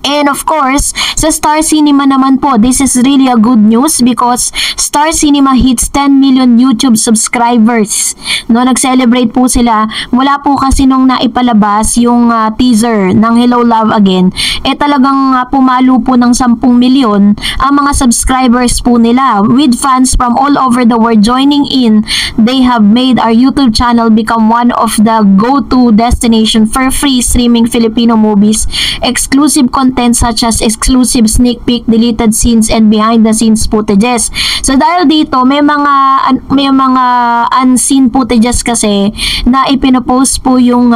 And of course, sa Star Cinema naman po, this is really a good news because Star Cinema hits 10 million YouTube subscribers. No, nag-celebrate po sila. Mula po kasi nung naipalabas yung teaser ng Hello Love Again, talagang pumalo po ng 10 milyon ang mga subscribers po nila. With fans from all over the world joining in, they have made our YouTube channel become one of the go-to destination for free streaming Filipino movies, exclusive content such as exclusive sneak peek, deleted scenes, and behind the scenes footages. So dahil dito may mga unseen footages kasi na ipinopost po yung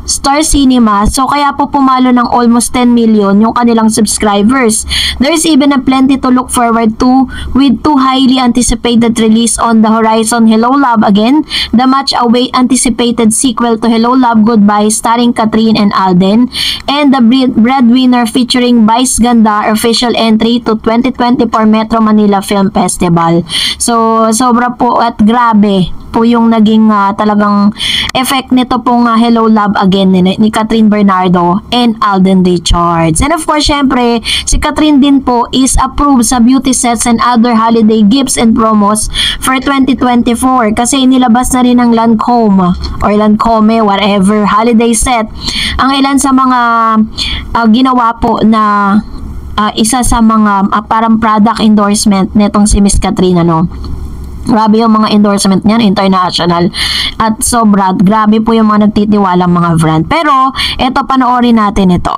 Star Cinema. So kaya po pumalo ng almost 10 million yung kanilang subscribers. There's even a plenty to look forward to with two highly anticipated release on the horizon: Hello Love Again, the much anticipated sequel to Hello Love Goodbye starring Catherine and Alden, and the breadwinner featuring Vice Ganda official entry to 2024 Metro Manila Film Festival. So, sobra po at grabe po yung naging talagang effect nito pong Hello Love Again ni Catherine Bernardo and Alden Richards. And of course, syempre, si Catherine din po is approved sa beauty sets and other holiday gifts and promos for 2024 kasi inilabas na rin ng Lancome or Lancome, whatever, holiday set. Ang ilan sa mga ginawa po na isa sa mga parang product endorsement netong si Miss Catherine, ano. Grabe yung mga endorsement niyan, international. At sobra, grabe po yung mga nagtitiwalang mga brand. Pero, eto, panoorin natin ito.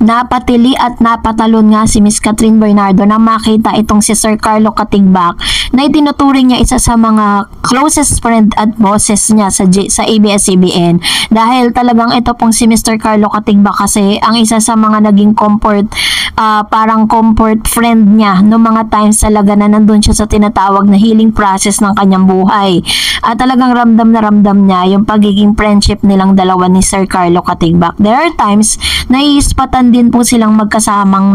napatili at napatalon nga si Miss Catherine Bernardo na makita itong si Sir Carlo Katigbak na itinuturing niya isa sa mga closest friend at bosses niya sa ABS-CBN, dahil talagang ito pong si Mr. Carlo Katigbak kasi ang isa sa mga naging parang comfort friend niya no mga times talaga na nandun siya sa tinatawag na healing process ng kanyang buhay, at talagang ramdam na ramdam niya yung pagiging friendship nilang dalawa ni Sir Carlo Katigbak. There are times na iispatan din po silang magkasamang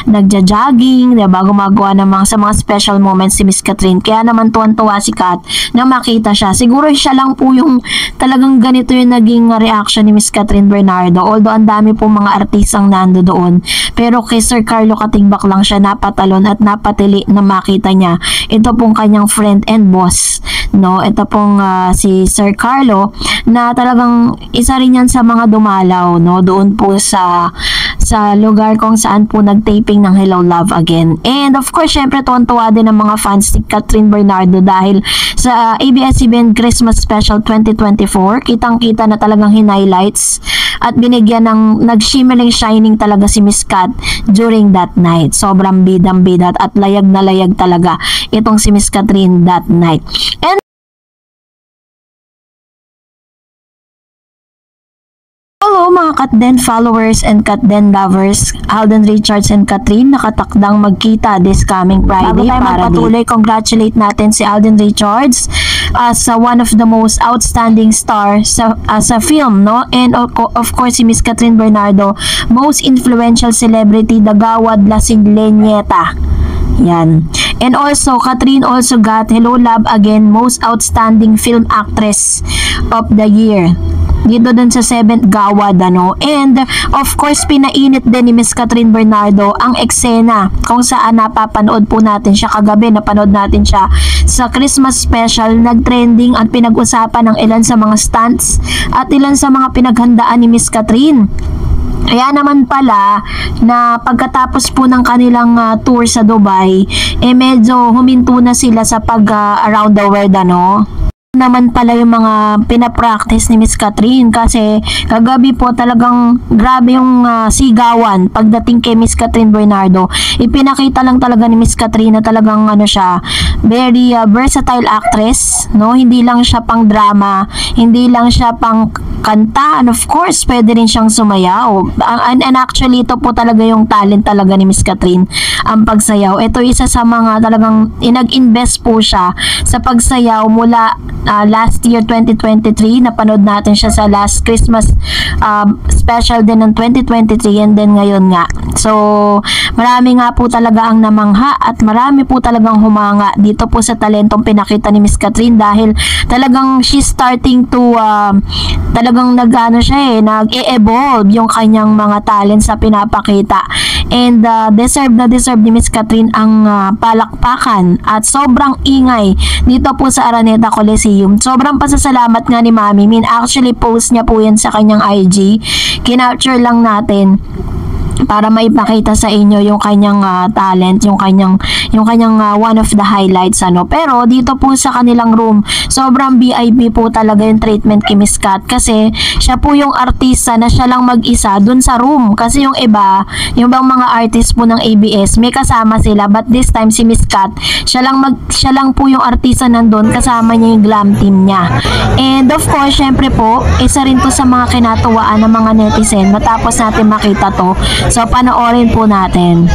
nagja-jogging, diba, gumagawa ng sa mga special moments si Miss Catherine. Kaya naman tuwan-tuwa si Kat na makita siya. Siguro siya lang po yung talagang ganito yung naging reaction ni Miss Catherine Bernardo. Although ang dami po mga artistang nando doon, pero kay Sir Carlo Katigbak lang siya napatalon at napatili na makita niya ito pong kanyang friend and boss, no? Ito pong si Sir Carlo na talagang isa rin yan sa mga dumalaw, no? Doon po sa lugar kung saan po nag-taping ng Hello Love Again. And of course, syempre tuwan-tuwa din ang mga fans ni Catherine Bernardo dahil sa ABS-CBN Christmas Special 2024, kitang-kita na talagang highlights at binigyan ng nag-shimmering shining talaga si Miss Cat during that night. Sobrang bidang-bida at layag na layag talaga itong si Miss Catherine that night. And hello mga Katden followers and Katden lovers, Alden Richards and Catherine nakatakdang magkita this coming Friday. Bago tayo magpatuloy, congratulate natin si Alden Richards as one of the most outstanding stars sa film, no? And of course si Miss Catherine Bernardo, most influential celebrity, Dagawad Lasing Lenyeta. Yan. And also, Catherine also got Hello Love Again, most outstanding film actress of the year. Dito dun sa 7th Gawad, ano. And of course, pinainit din ni Miss Catherine Bernardo ang eksena kung saan napapanood po natin siya kagabi, napanood natin siya sa Christmas special, nag-trending at pinag-usapan ng ilan sa mga stunts at ilan sa mga pinaghandaan ni Miss Catherine. Kaya naman pala na pagkatapos po ng kanilang tour sa Dubai, medyo huminto na sila sa around the world, ano. Naman pala yung mga pinapractice ni Miss Catherine kasi kagabi po talagang grabe yung sigawan pagdating kay Miss Catherine Bernardo. Ipinakita lang talaga ni Miss Catherine na talagang siya, very versatile actress, no? Hindi lang siya pang drama, hindi lang siya pang kanta, and of course pwede rin siyang sumayaw. And actually ito po talaga yung talent talaga ni Miss Catherine, ang pagsayaw. Ito isa sa mga talagang inag-invest po siya sa pagsayaw mula last year 2023, napanood natin siya sa last Christmas special din ng 2023, and then ngayon nga. So marami nga po talaga ang namangha at marami po talagang humanga dito po sa talentong pinakita ni Miss Catherine, dahil talagang she's starting to talagang nag-e-evolve yung kanyang mga talent sa pinapakita, and deserve ni Miss Catherine ang palakpakan at sobrang ingay dito po sa Araneta Coliseum. Sobrang pasasalamat nga ni Mami Min. Actually post niya po yan sa kanyang IG. Kinapture lang natin para maipakita sa inyo yung kanyang talent, yung kanyang one of the highlights, ano. Pero dito po sa kanilang room, sobrang VIP po talaga yung treatment kay Miss Cat kasi siya po yung artista na siya lang mag-isa dun sa room, kasi yung iba, yung bang mga artist po ng ABS may kasama sila, but this time si Miss Cat, siya lang po yung artista nandun, kasama niya yung glam team niya. And of course, syempre po, isa rin to sa mga kinatuwaan ng mga netizen matapos natin makita to. So, panoorin po natin.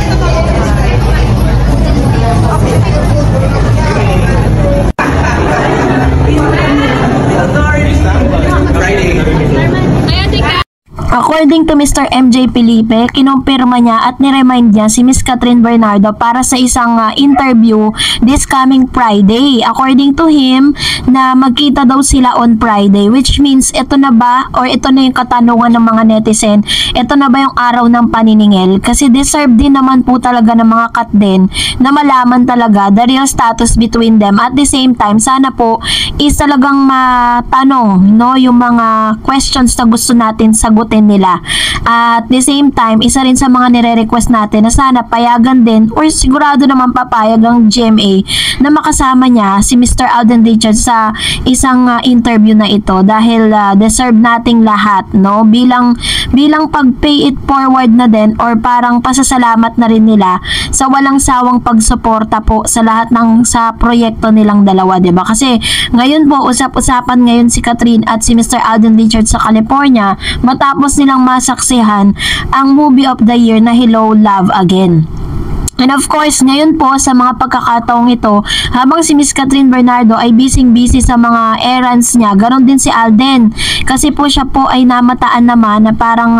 According to Mr. MJ Felipe, kinumpirma niya at niremind niya si Miss Catherine Bernardo para sa isang interview this coming Friday. According to him, na magkita daw sila on Friday, which means ito na ba, or ito na yung katanungan ng mga netizen, ito na ba yung araw ng paniningil? Kasi deserve din naman po talaga ng mga Katden na malaman talaga the real status between them. At the same time, sana po is talagang matanong, no, yung mga questions na gusto natin sagutin rin nila. At the same time, isa rin sa mga nire-request natin na sana payagan din or sigurado naman papayag ang GMA na makasama niya si Mr. Alden Richards sa isang interview na ito dahil deserve nating lahat, no, bilang pag-pay it forward na din or parang pasasalamat na rin nila sa walang sawang pagsuporta po sa lahat ng sa proyekto nilang dalawa, 'di ba? Kasi ngayon po usap-usapan ngayon si Kathryn at si Mr. Alden Richards sa California matapos nilang masaksihan ang movie of the year na Hello, Love Again. And of course, ngayon po sa mga pagkakataong ito, habang si Miss Kathryn Bernardo ay busy sa mga errands niya, ganoon din si Alden. Kasi po siya po ay namataan naman na parang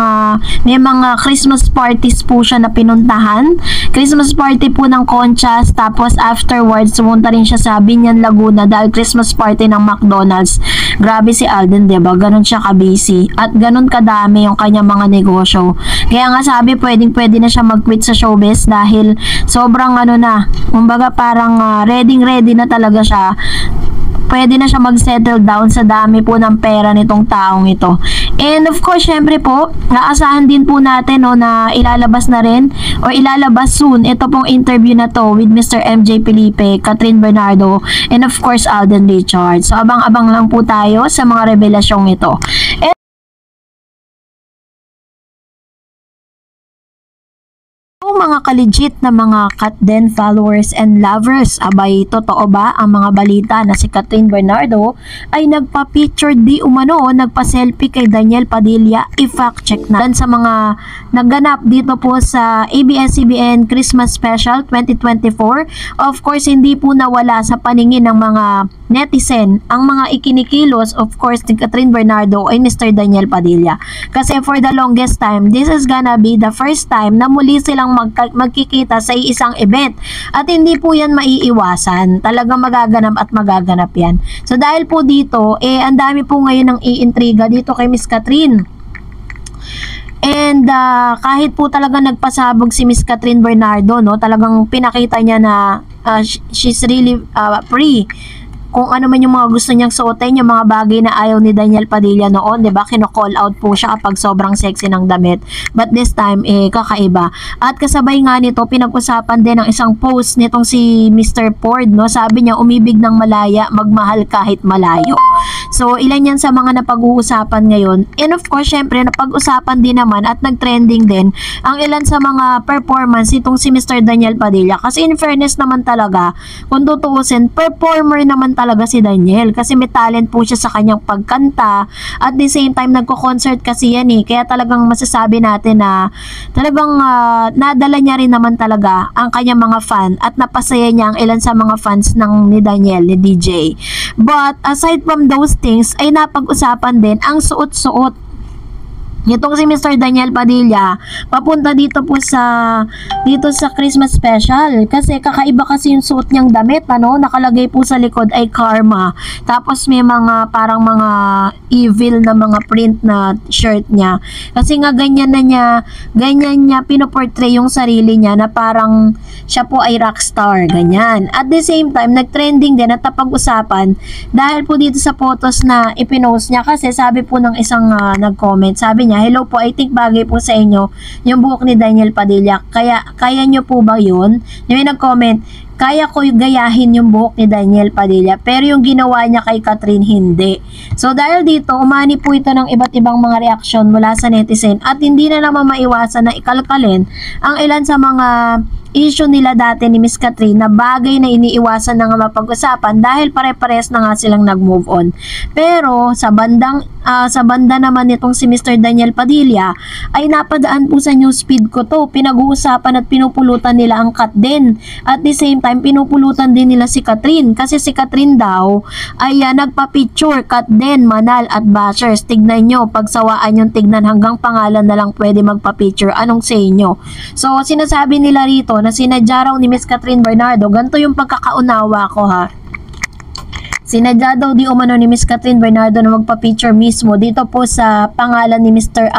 may mga Christmas parties po siya na pinuntahan. Christmas party po ng Conchas, tapos afterwards, pumunta rin siya sa Binyan, Laguna dahil Christmas party ng McDonald's. Grabe si Alden, diba? Ganon siya ka-busy. At ganon kadami yung kanyang mga negosyo. Kaya nga sabi, pwede na siya mag-quit sa showbiz dahil sobrang kumbaga parang ready na talaga siya. Pwede na siya mag-settle down sa dami po ng pera nitong taong ito. And of course, syempre po, naasahan din po natin na ilalabas na rin o ilalabas soon ito pong interview na to with Mr. MJ Felipe, Kathryn Bernardo, and of course, Alden Richards. So, abang-abang lang po tayo sa mga revelasyong ito. And mga ka-legit na mga Katden followers and lovers, abay totoo ba ang mga balita na si Kathryn Bernardo ay nagpa-picture di umano o nagpa-selfie kay Daniel Padilla? I-fact check na sa mga nagganap dito po sa ABS-CBN Christmas Special 2024. Of course, hindi po nawala sa paningin ng mga netizen ang mga ikinikilos, of course, ni Kathryn Bernardo ay Mr. Daniel Padilla. Kasi for the longest time, this is gonna be the first time na muli silang magkikita sa isang event. At hindi po yan maiiwasan. Talagang magaganap yan. So dahil po dito, ang dami po ngayon ng iintriga dito kay Miss Kathryn. And kahit po talaga nagpasabog si Miss Kathryn Bernardo, no, talagang pinakita niya na she's really free. Kung ano man yung mga gusto niyang suotin, yung mga bagay na ayaw ni Daniel Padilla noon, 'di ba? Kino-call out po siya kapag sobrang sexy ng damit. But this time kakaiba. At kasabay nga nito, pinag-usapan din ng isang post nitong si Mr. Ford, no? Sabi niya, umibig ng malaya, magmahal kahit malayo. So, ilan yan sa mga napag-uusapan ngayon. And of course, syempre, napag-usapan din naman at nag-trending din ang ilan sa mga performance itong si Mr. Daniel Padilla. Kasi in fairness naman talaga, kung tutuusin, performer naman talaga si Daniel. Kasi may talent po siya sa kanyang pagkanta. At the same time, nagko-concert kasi yan kaya talagang masasabi natin na talagang nadala niya rin naman talaga ang kanyang mga fan at napasaya niya ang ilan sa mga fans ni Daniel, ni DJ. But aside from those things, ay napag-usapan din ang suot-suot itong si Mr. Daniel Padilla papunta dito sa Christmas Special. Kasi kakaiba kasi yung suot niyang damit, nakalagay po sa likod ay karma. Tapos may mga parang mga evil na mga print na shirt niya. Kasi nga ganyan niya pinoportray yung sarili niya na parang siya po ay rockstar, ganyan. At the same time, nag-trending din at napag-usapan dahil po dito sa photos na ipinost niya. Kasi sabi po ng isang nag-comment, sabi niya, hello po, I think bagay po sa inyo yung buhok ni Daniel Padilla. Kaya nyo po ba yun? Yung nag-comment, kaya ko gayahin yung buhok ni Daniel Padilla, pero yung ginawa niya kay Kathryn, hindi. So dahil dito, umani po ito ng iba't ibang mga reaksyon mula sa netizen at hindi na naman maiwasan na ikalkalin ang ilan sa mga issue nila dati ni Miss Kathryn na bagay na iniiwasan na nga mapag-usapan dahil pare-pares na nga silang nag-move on. Pero sa banda naman nitong si Mr. Daniel Padilla ay napadaan po sa newsfeed ko to. Pinag-uusapan at pinupulutan nila ang Katden. At the same time, pinupulutan din nila si Kathryn kasi si Kathryn daw ay nagpa-picture Katden, Manal at Bashers. Tignan nyo, pagsawaan yung tignan hanggang pangalan na lang pwede magpa-picture. Anong sa inyo? So sinasabi nila rito na sinadya raw ni Miss Kathryn Bernardo, ganito yung pagkakaunawa ko sinadya daw di umano ni Miss Kathryn Bernardo na magpa-picture mismo dito po sa pangalan ni Mr.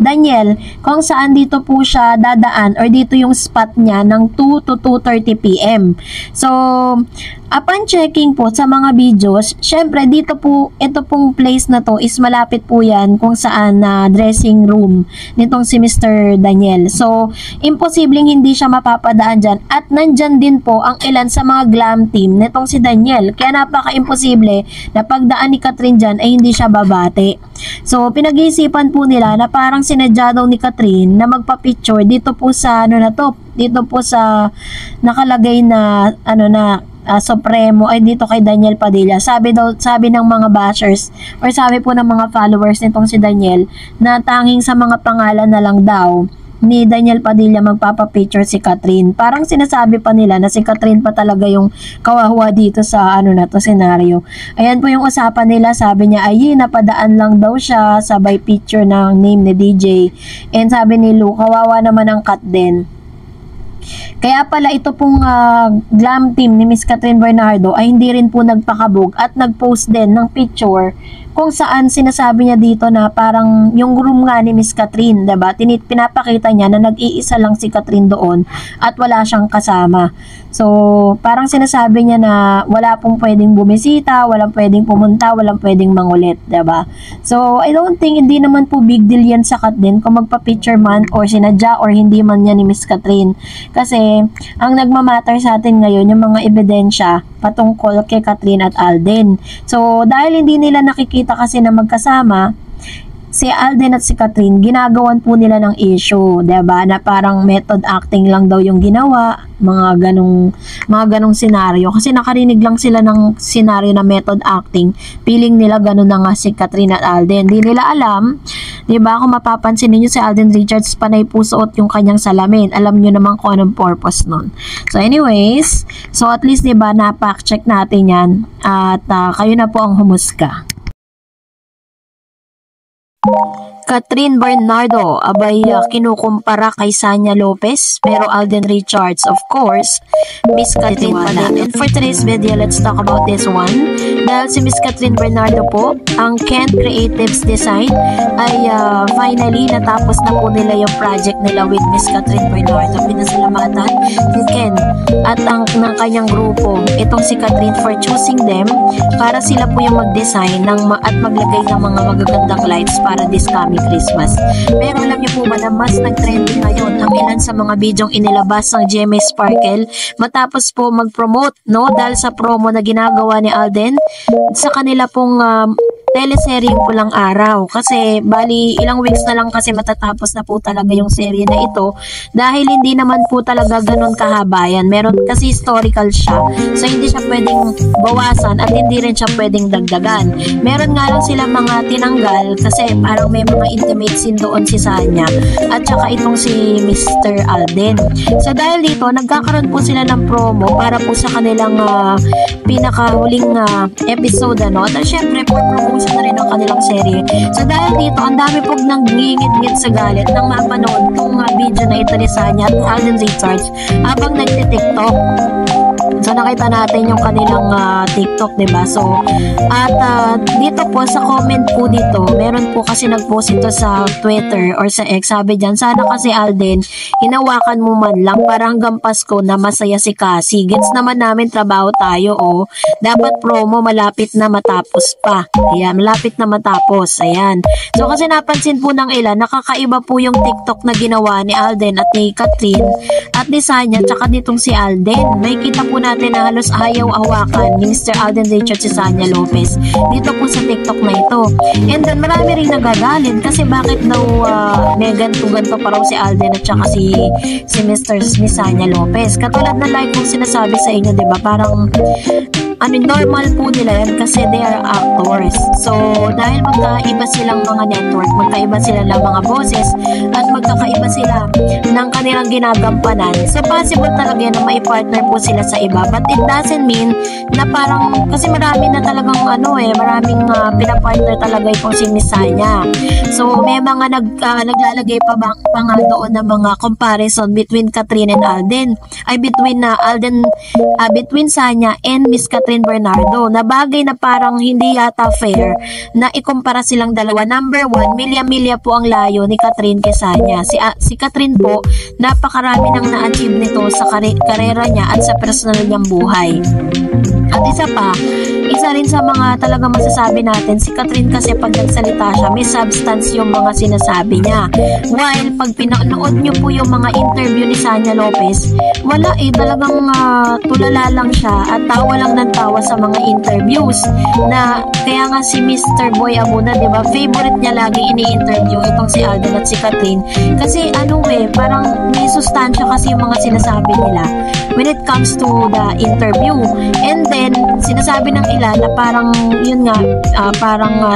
Daniel, kung saan dito po siya dadaan or dito yung spot niya ng 2 to 2:30 PM. So Upon checking po sa mga videos, syempre dito po, ito pong place na to is malapit po yan kung saan na dressing room nitong si Mr. Daniel. So, imposibleng hindi siya mapapadaan dyan at nandyan din po ang ilan sa mga glam team nitong si Daniel. Kaya napaka-imposible na pagdaan ni Catherine dyan ay hindi siya babate. So, pinag-iisipan po nila na parang sinadya daw ni Catherine na magpa-picture dito po sa dito po sa nakalagay na Supremo ay dito kay Daniel Padilla. Sabi ng mga bashers or sabi po ng mga followers nitong si Daniel na tanging sa mga pangalan na lang daw ni Daniel Padilla magpapapicture si Catherine. Parang sinasabi pa nila na si Catherine pa talaga yung kawawa dito sa senaryo. Ayan po yung usapan nila. Sabi niya ay napadaan lang daw siya sabay picture ng name ni DJ. And sabi ni Lou, kawawa naman ang Kat din. Kaya pala ito pong glam team ni Miss Catherine Bernardo ay hindi rin po nagpakabog at nagpost din ng picture kung saan sinasabi niya dito na parang yung room nga ni Miss Catherine, diba? Pinapakita niya na nag-iisa lang si Catherine doon at wala siyang kasama. So, parang sinasabi niya na wala pong pwedeng bumisita, walang pwedeng pumunta, walang pwedeng mangulit, diba? So, I don't think, hindi naman po big deal yan sa Kat din kung magpa-picture man or sinadya or hindi man yan ni Miss Catherine. Kasi, ang nagmamatter sa atin ngayon, yung mga ebidensya patungkol kay Catherine at Alden. So, dahil hindi nila nakikita kasi na magkasama, si Alden at si Catherine, ginagawan po nila ng issue, diba? Na parang method acting lang daw yung ginawa, mga ganong senaryo. Kasi nakarinig lang sila ng senaryo na method acting, feeling nila ganon na nga si Catherine at Alden. Di nila alam, diba? Kung mapapansin niyo si Alden Richards, panay po suot yung kanyang salamin. Alam nyo naman kung anong purpose nun. So anyways, so at least diba, na-fact check natin yan at kayo na po ang humusga. Catherine Bernardo, abay kinukumpara kay Sanya Lopez, pero Alden Richards, of course, Miss Catherine pala. And for today's video, let's talk about this one. Dahil si Miss Catherine Bernardo po, ang Kent Creatives Design ay finally natapos na po nila yung project nila with Miss Catherine Bernardo. Pinasalamatan ni Ken at ng kanyang grupo, itong si Catherine, for choosing them para sila po yung mag-design at maglagay ng mga magagandang lights para this coming Christmas. Pero alam niyo po ba na mas nag-trending ngayon ang ilan sa mga bidyong inilabas ng GMA Sparkle matapos po mag-promote, no? Dahil sa promo na ginagawa ni Alden sa kanila pong teleserye Pulang Araw. Kasi bali ilang weeks na lang kasi matatapos na po talaga yung serye na ito dahil hindi naman po talaga ganun kahaba yan. Meron kasi historical siya. So hindi siya pwedeng bawasan at hindi rin siya pwedeng dagdagan. Meron nga lang sila mga tinanggal kasi parang may mga intimate scene doon si Sanya at saka itong si Mr. Alden. So dahil dito nagkakaroon po sila ng promo para po sa kanilang pinakahuling episode, ano? At syempre for promotion na rin ang kanilang serye. So dahil dito, ang dami pong nanggingit-ngit sa galit nang mapanood itong video na ito ni Sanya at Alden Richards habang nagtitiktok. So nakita natin yung kanilang TikTok, diba? So at dito po sa comment po dito, meron po kasi nagpost ito sa Twitter or sa X. Sabi dyan, sana kasi Alden, hinawakan mo man lang para hanggang Pasko na masaya si Cassie. Gets naman namin trabaho tayo, oh. Dapat promo malapit na matapos pa. Ayan, malapit na matapos. Ayan. So kasi napansin po ng ilan, nakakaiba po yung TikTok na ginawa ni Alden at ni Catherine at ni Sanya, tsaka ditong si Alden. May kita po natin na halos ayaw hawakan ni Mr. Alden Richards si Sanya Lopez dito po sa TikTok na ito. And then marami rin nagagalit kasi bakit daw may ganto pa raw si Alden at saka si Mr. Sanya Lopez. Katulad na like kong sinasabi sa inyo, diba? Parang normal po nila yan kasi they are actors. So, dahil magkaiba silang mga network, magkaiba sila ng mga boses, at magkakaiba sila ng kanilang ginagampanan. So, possible talaga na may partner po sila sa iba. But it doesn't mean na parang, kasi marami na talagang maraming pinapartner talaga itong si Miss Sanya. So, may mga naglalagay pa nga doon ng mga comparison between Catherine and Alden. Ay, between Sanya and Miss Catherine Bernardo, na bagay na parang hindi yata fair na ikumpara silang dalawa. Number one, milya-milya po ang layo ni Catherine kay Sanya. Si Catherine po, napakarami nang na-achieve nito sa karera niya at sa personal niyang buhay. At isa rin sa mga talaga masasabi natin, si Kathryn kasi pag nagsalita siya, may substance yung mga sinasabi niya. While pag pinanood nyo po yung mga interview ni Sanya Lopez, wala talagang tulala lang siya at tawa lang ng tawa sa mga interviews. Na kaya nga si Mr. Boy Abuna, diba, favorite niya lagi ini-interview itong si Alden at si Kathryn. Kasi parang may sustansya kasi yung mga sinasabi nila when it comes to the interview. And then, sinasabi ng ilan na parang, yun nga,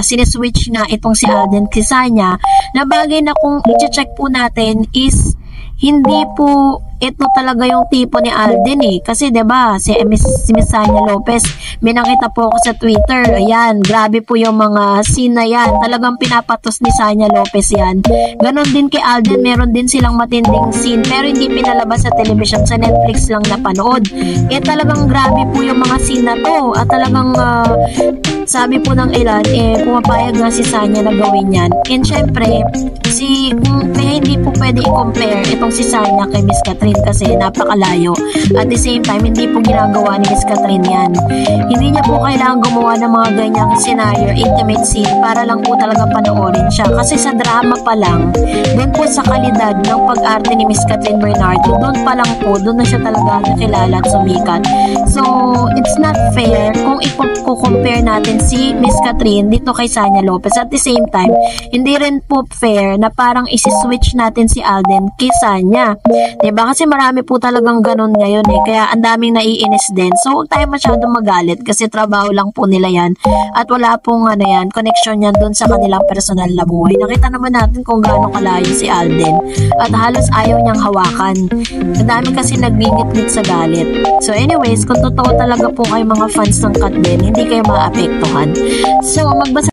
sineswitch nga itong si Alden kay Sanya, na bagay na kung i-check po natin is, hindi po ito talaga yung tipo ni Alden kasi 'di ba si Miss Sanya Lopez, may nakita po ako sa Twitter, ayan, grabe po yung mga scene na yan, talagang pinapatos ni Sanya Lopez yan. Ganon din kay Alden, meron din silang matinding scene pero hindi pinalabas sa television, sa Netflix lang napanood. Talagang grabe po yung mga scene na to at talagang sabi po ng ilan, pumapayag nga si Sanya na gawin yan. And syempre, kaya hindi po pwede i-compare itong si Sanya kay Miss Kathryn kasi napakalayo. At the same time, hindi po ginagawa ni Miss Kathryn yan. Hindi niya po kailangan gumawa ng mga ganyang scenario, intimate scene, para lang po talaga panoorin siya. Kasi sa drama pa lang, doon po sa kalidad ng pag-arte ni Miss Kathryn Bernardo, doon pa lang po, doon na siya talaga nakilala at sumikat. So, it's not fair kung i-compare natin si Miss Kathryn dito kay Sanya Lopez. At the same time, hindi rin po fair na parang isi-switch natin si Alden kay Sanya. Diba? Kasi marami po talagang ganun ngayon kaya ang daming naiinis din. So, huwag tayo masyadong magalit kasi trabaho lang po nila yan. At wala pong connection yan dun sa kanilang personal na buhay. Nakita naman natin kung gaano kalayo si Alden. At halos ayaw niyang hawakan. Ang dami kasi nagbingit-ngit sa galit. So, anyways, kung totoo talaga po kayo mga fans ng Kathryn, hindi kayo maapektuhan. So, magbasa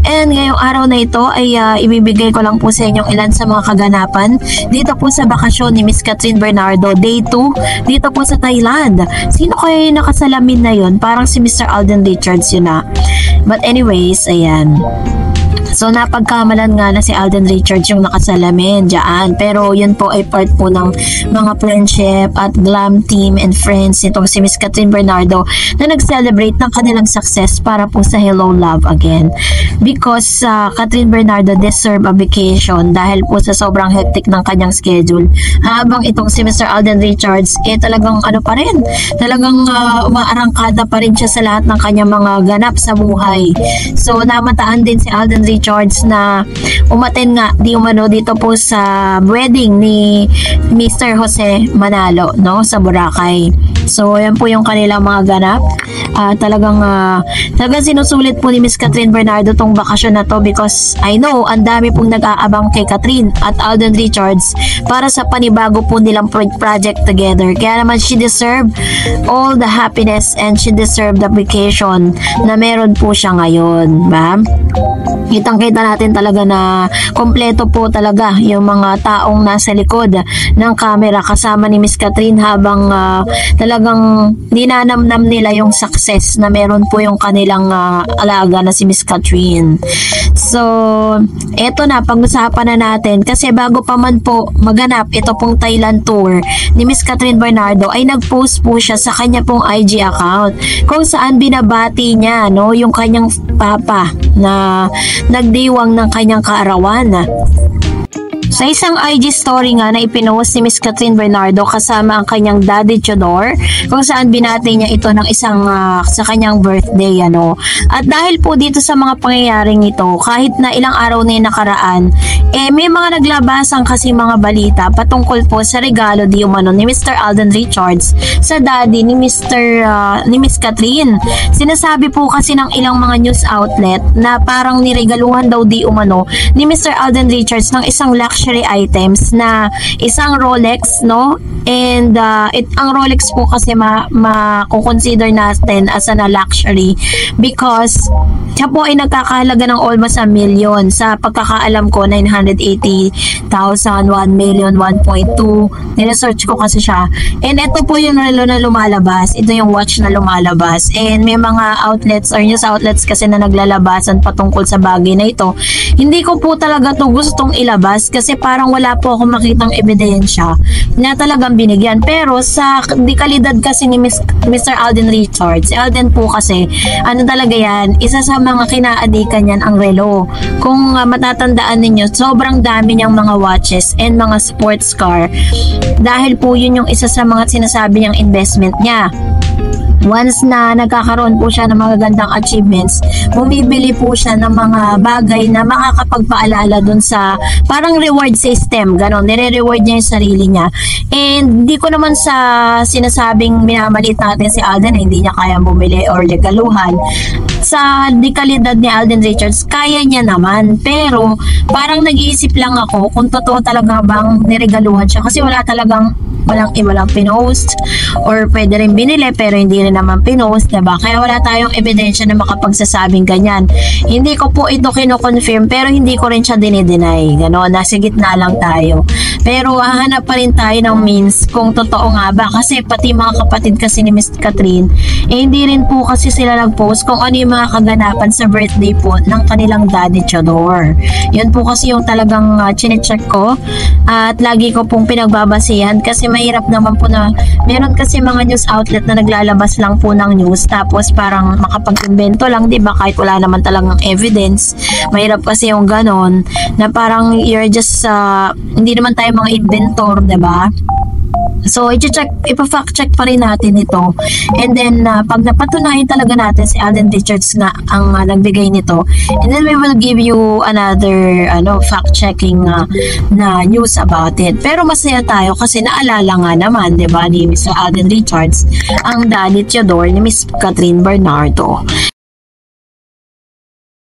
And ngayong araw na ito ay ibibigay ko lang po sa inyong ilan sa mga kaganapan dito po sa bakasyon ni Miss Kathryn Bernardo, Day 2, dito po sa Thailand. Sino kayo yung nakasalamin na yun? Parang si Mr. Alden Richards yun But anyways, ayan. So, napagkamalan nga na si Alden Richards yung nakasalamin dyan. Pero, yun po ay part po ng mga friendship at glam team and friends nitong si Miss Kathryn Bernardo na nag-celebrate ng kanilang success para po sa Hello Love Again. Because Kathryn Bernardo deserve a vacation dahil po sa sobrang hectic ng kanyang schedule. Habang itong si Mr. Alden Richards, talagang pa rin, talagang umaarangkada pa rin siya sa lahat ng kanyang mga ganap sa buhay. So, namataan din si Alden Richards na umaten nga dito po sa wedding ni Mr. Jose Manalo sa Boracay. So, yan po yung kanilang mga ganap. Talagang sinusulit po ni Miss Kathryn Bernardo tong bakasyon na to because I know ang dami pong nag-aabang kay Kathryn at Alden Richards para sa panibago po nilang project together. Kaya naman she deserve all the happiness and she deserve the vacation na meron po siya ngayon, ba? Kitang-kita natin talaga na kompleto po talaga yung mga taong nasa likod ng camera kasama ni Miss Kathryn habang talagang ninanamnam nila yung success na meron po yung kanilang alaga na si Miss Kathryn. So, eto na, pag-usapan na natin kasi bago pa man po maganap ito pong Thailand tour ni Miss Kathryn Bernardo ay nag-post po siya sa kanya pong IG account kung saan binabati niya yung kanyang papa na nagdiwang ng kanyang kaarawan. Sa isang IG story nga na ipinost ni Miss Kathryn Bernardo kasama ang kanyang daddy Chodor kung saan binati niya ito ng isang sa kanyang birthday At dahil po dito sa mga pangyayaring ito, kahit na ilang araw na yung nakaraan, may mga naglabasan kasi mga balita patungkol po sa regalo di umano ni Mr. Alden Richards sa daddy ni Miss Kathryn. Sinasabi po kasi ng ilang mga news outlet na parang niregaluhan daw di umano ni Mr. Alden Richards ng isang luxury items na isang Rolex and ang Rolex po kasi ma-consider natin as a luxury because siya po ay nagkakahalaga ng almost 1 million. Sa pagkakaalam ko 980,000, 1 million, 1.2. Niresearch ko kasi siya. And ito po yung relo na lumalabas. Ito yung watch na lumalabas. And may mga outlets or news outlets kasi na naglalabasan patungkol sa bagay na ito. Hindi ko po talaga to gustong ilabas kasi kasi parang wala po akong makitang ebidensya na talagang binigyan. Pero sa dekalidad kasi ni Mr. Alden Richards, si Alden po kasi, ano talaga yan, isa sa mga kinaadikan yan ang relo. Kung matatandaan ninyo, sobrang dami niyang mga watches and mga sports car dahil po yun yung isa sa mga sinasabi niyang investment niya. Once na nagkakaroon po siya ng mga gandang achievements, bumibili po siya ng mga bagay na makakapagpaalala dun sa parang reward system, ganon, nire-reward niya yung sarili niya. And di ko naman sa sinasabing minamalit natin si Alden, hindi niya kayang bumili or regaluhan. Sa dekalidad ni Alden Richards, kaya niya naman, pero parang nag-iisip lang ako kung totoo talaga bang niregaluhan siya, kasi walang pinost, or pwede rin binili pero hindi rin naman pinost, diba? Kaya wala tayong ebidensya na makapagsasabing ganyan. Hindi ko po ito kino-confirm, pero hindi ko rin siya dinideny. Gano'n, nasa gitna lang tayo. Pero hahanap pa rin tayo ng means kung totoo nga ba, kasi pati mga kapatid kasi ni Miss Catherine, hindi rin po kasi sila nag-post kung ano yung mga kaganapan sa birthday po ng kanilang daddy Chodor. Yun po kasi yung talagang chinecheck ko, at lagi ko pong pinagbabasihan, kasi mahirap naman po na meron kasi mga news outlet na naglalabas lang po ng news tapos parang makapag-invento lang, diba, kahit wala naman talagang evidence. Mahirap kasi yung ganon na parang you're just hindi naman tayo mga inventor, diba? So, ipa-fact check pa rin natin ito. And then, pag napatunayan talaga natin si Alden Richards nga ang nagbigay nito, and then we will give you another fact-checking na news about it. Pero masaya tayo kasi naalala nga naman, diba, ni Mr. Alden Richards ang daddy Chodor ni Miss Catherine Bernardo.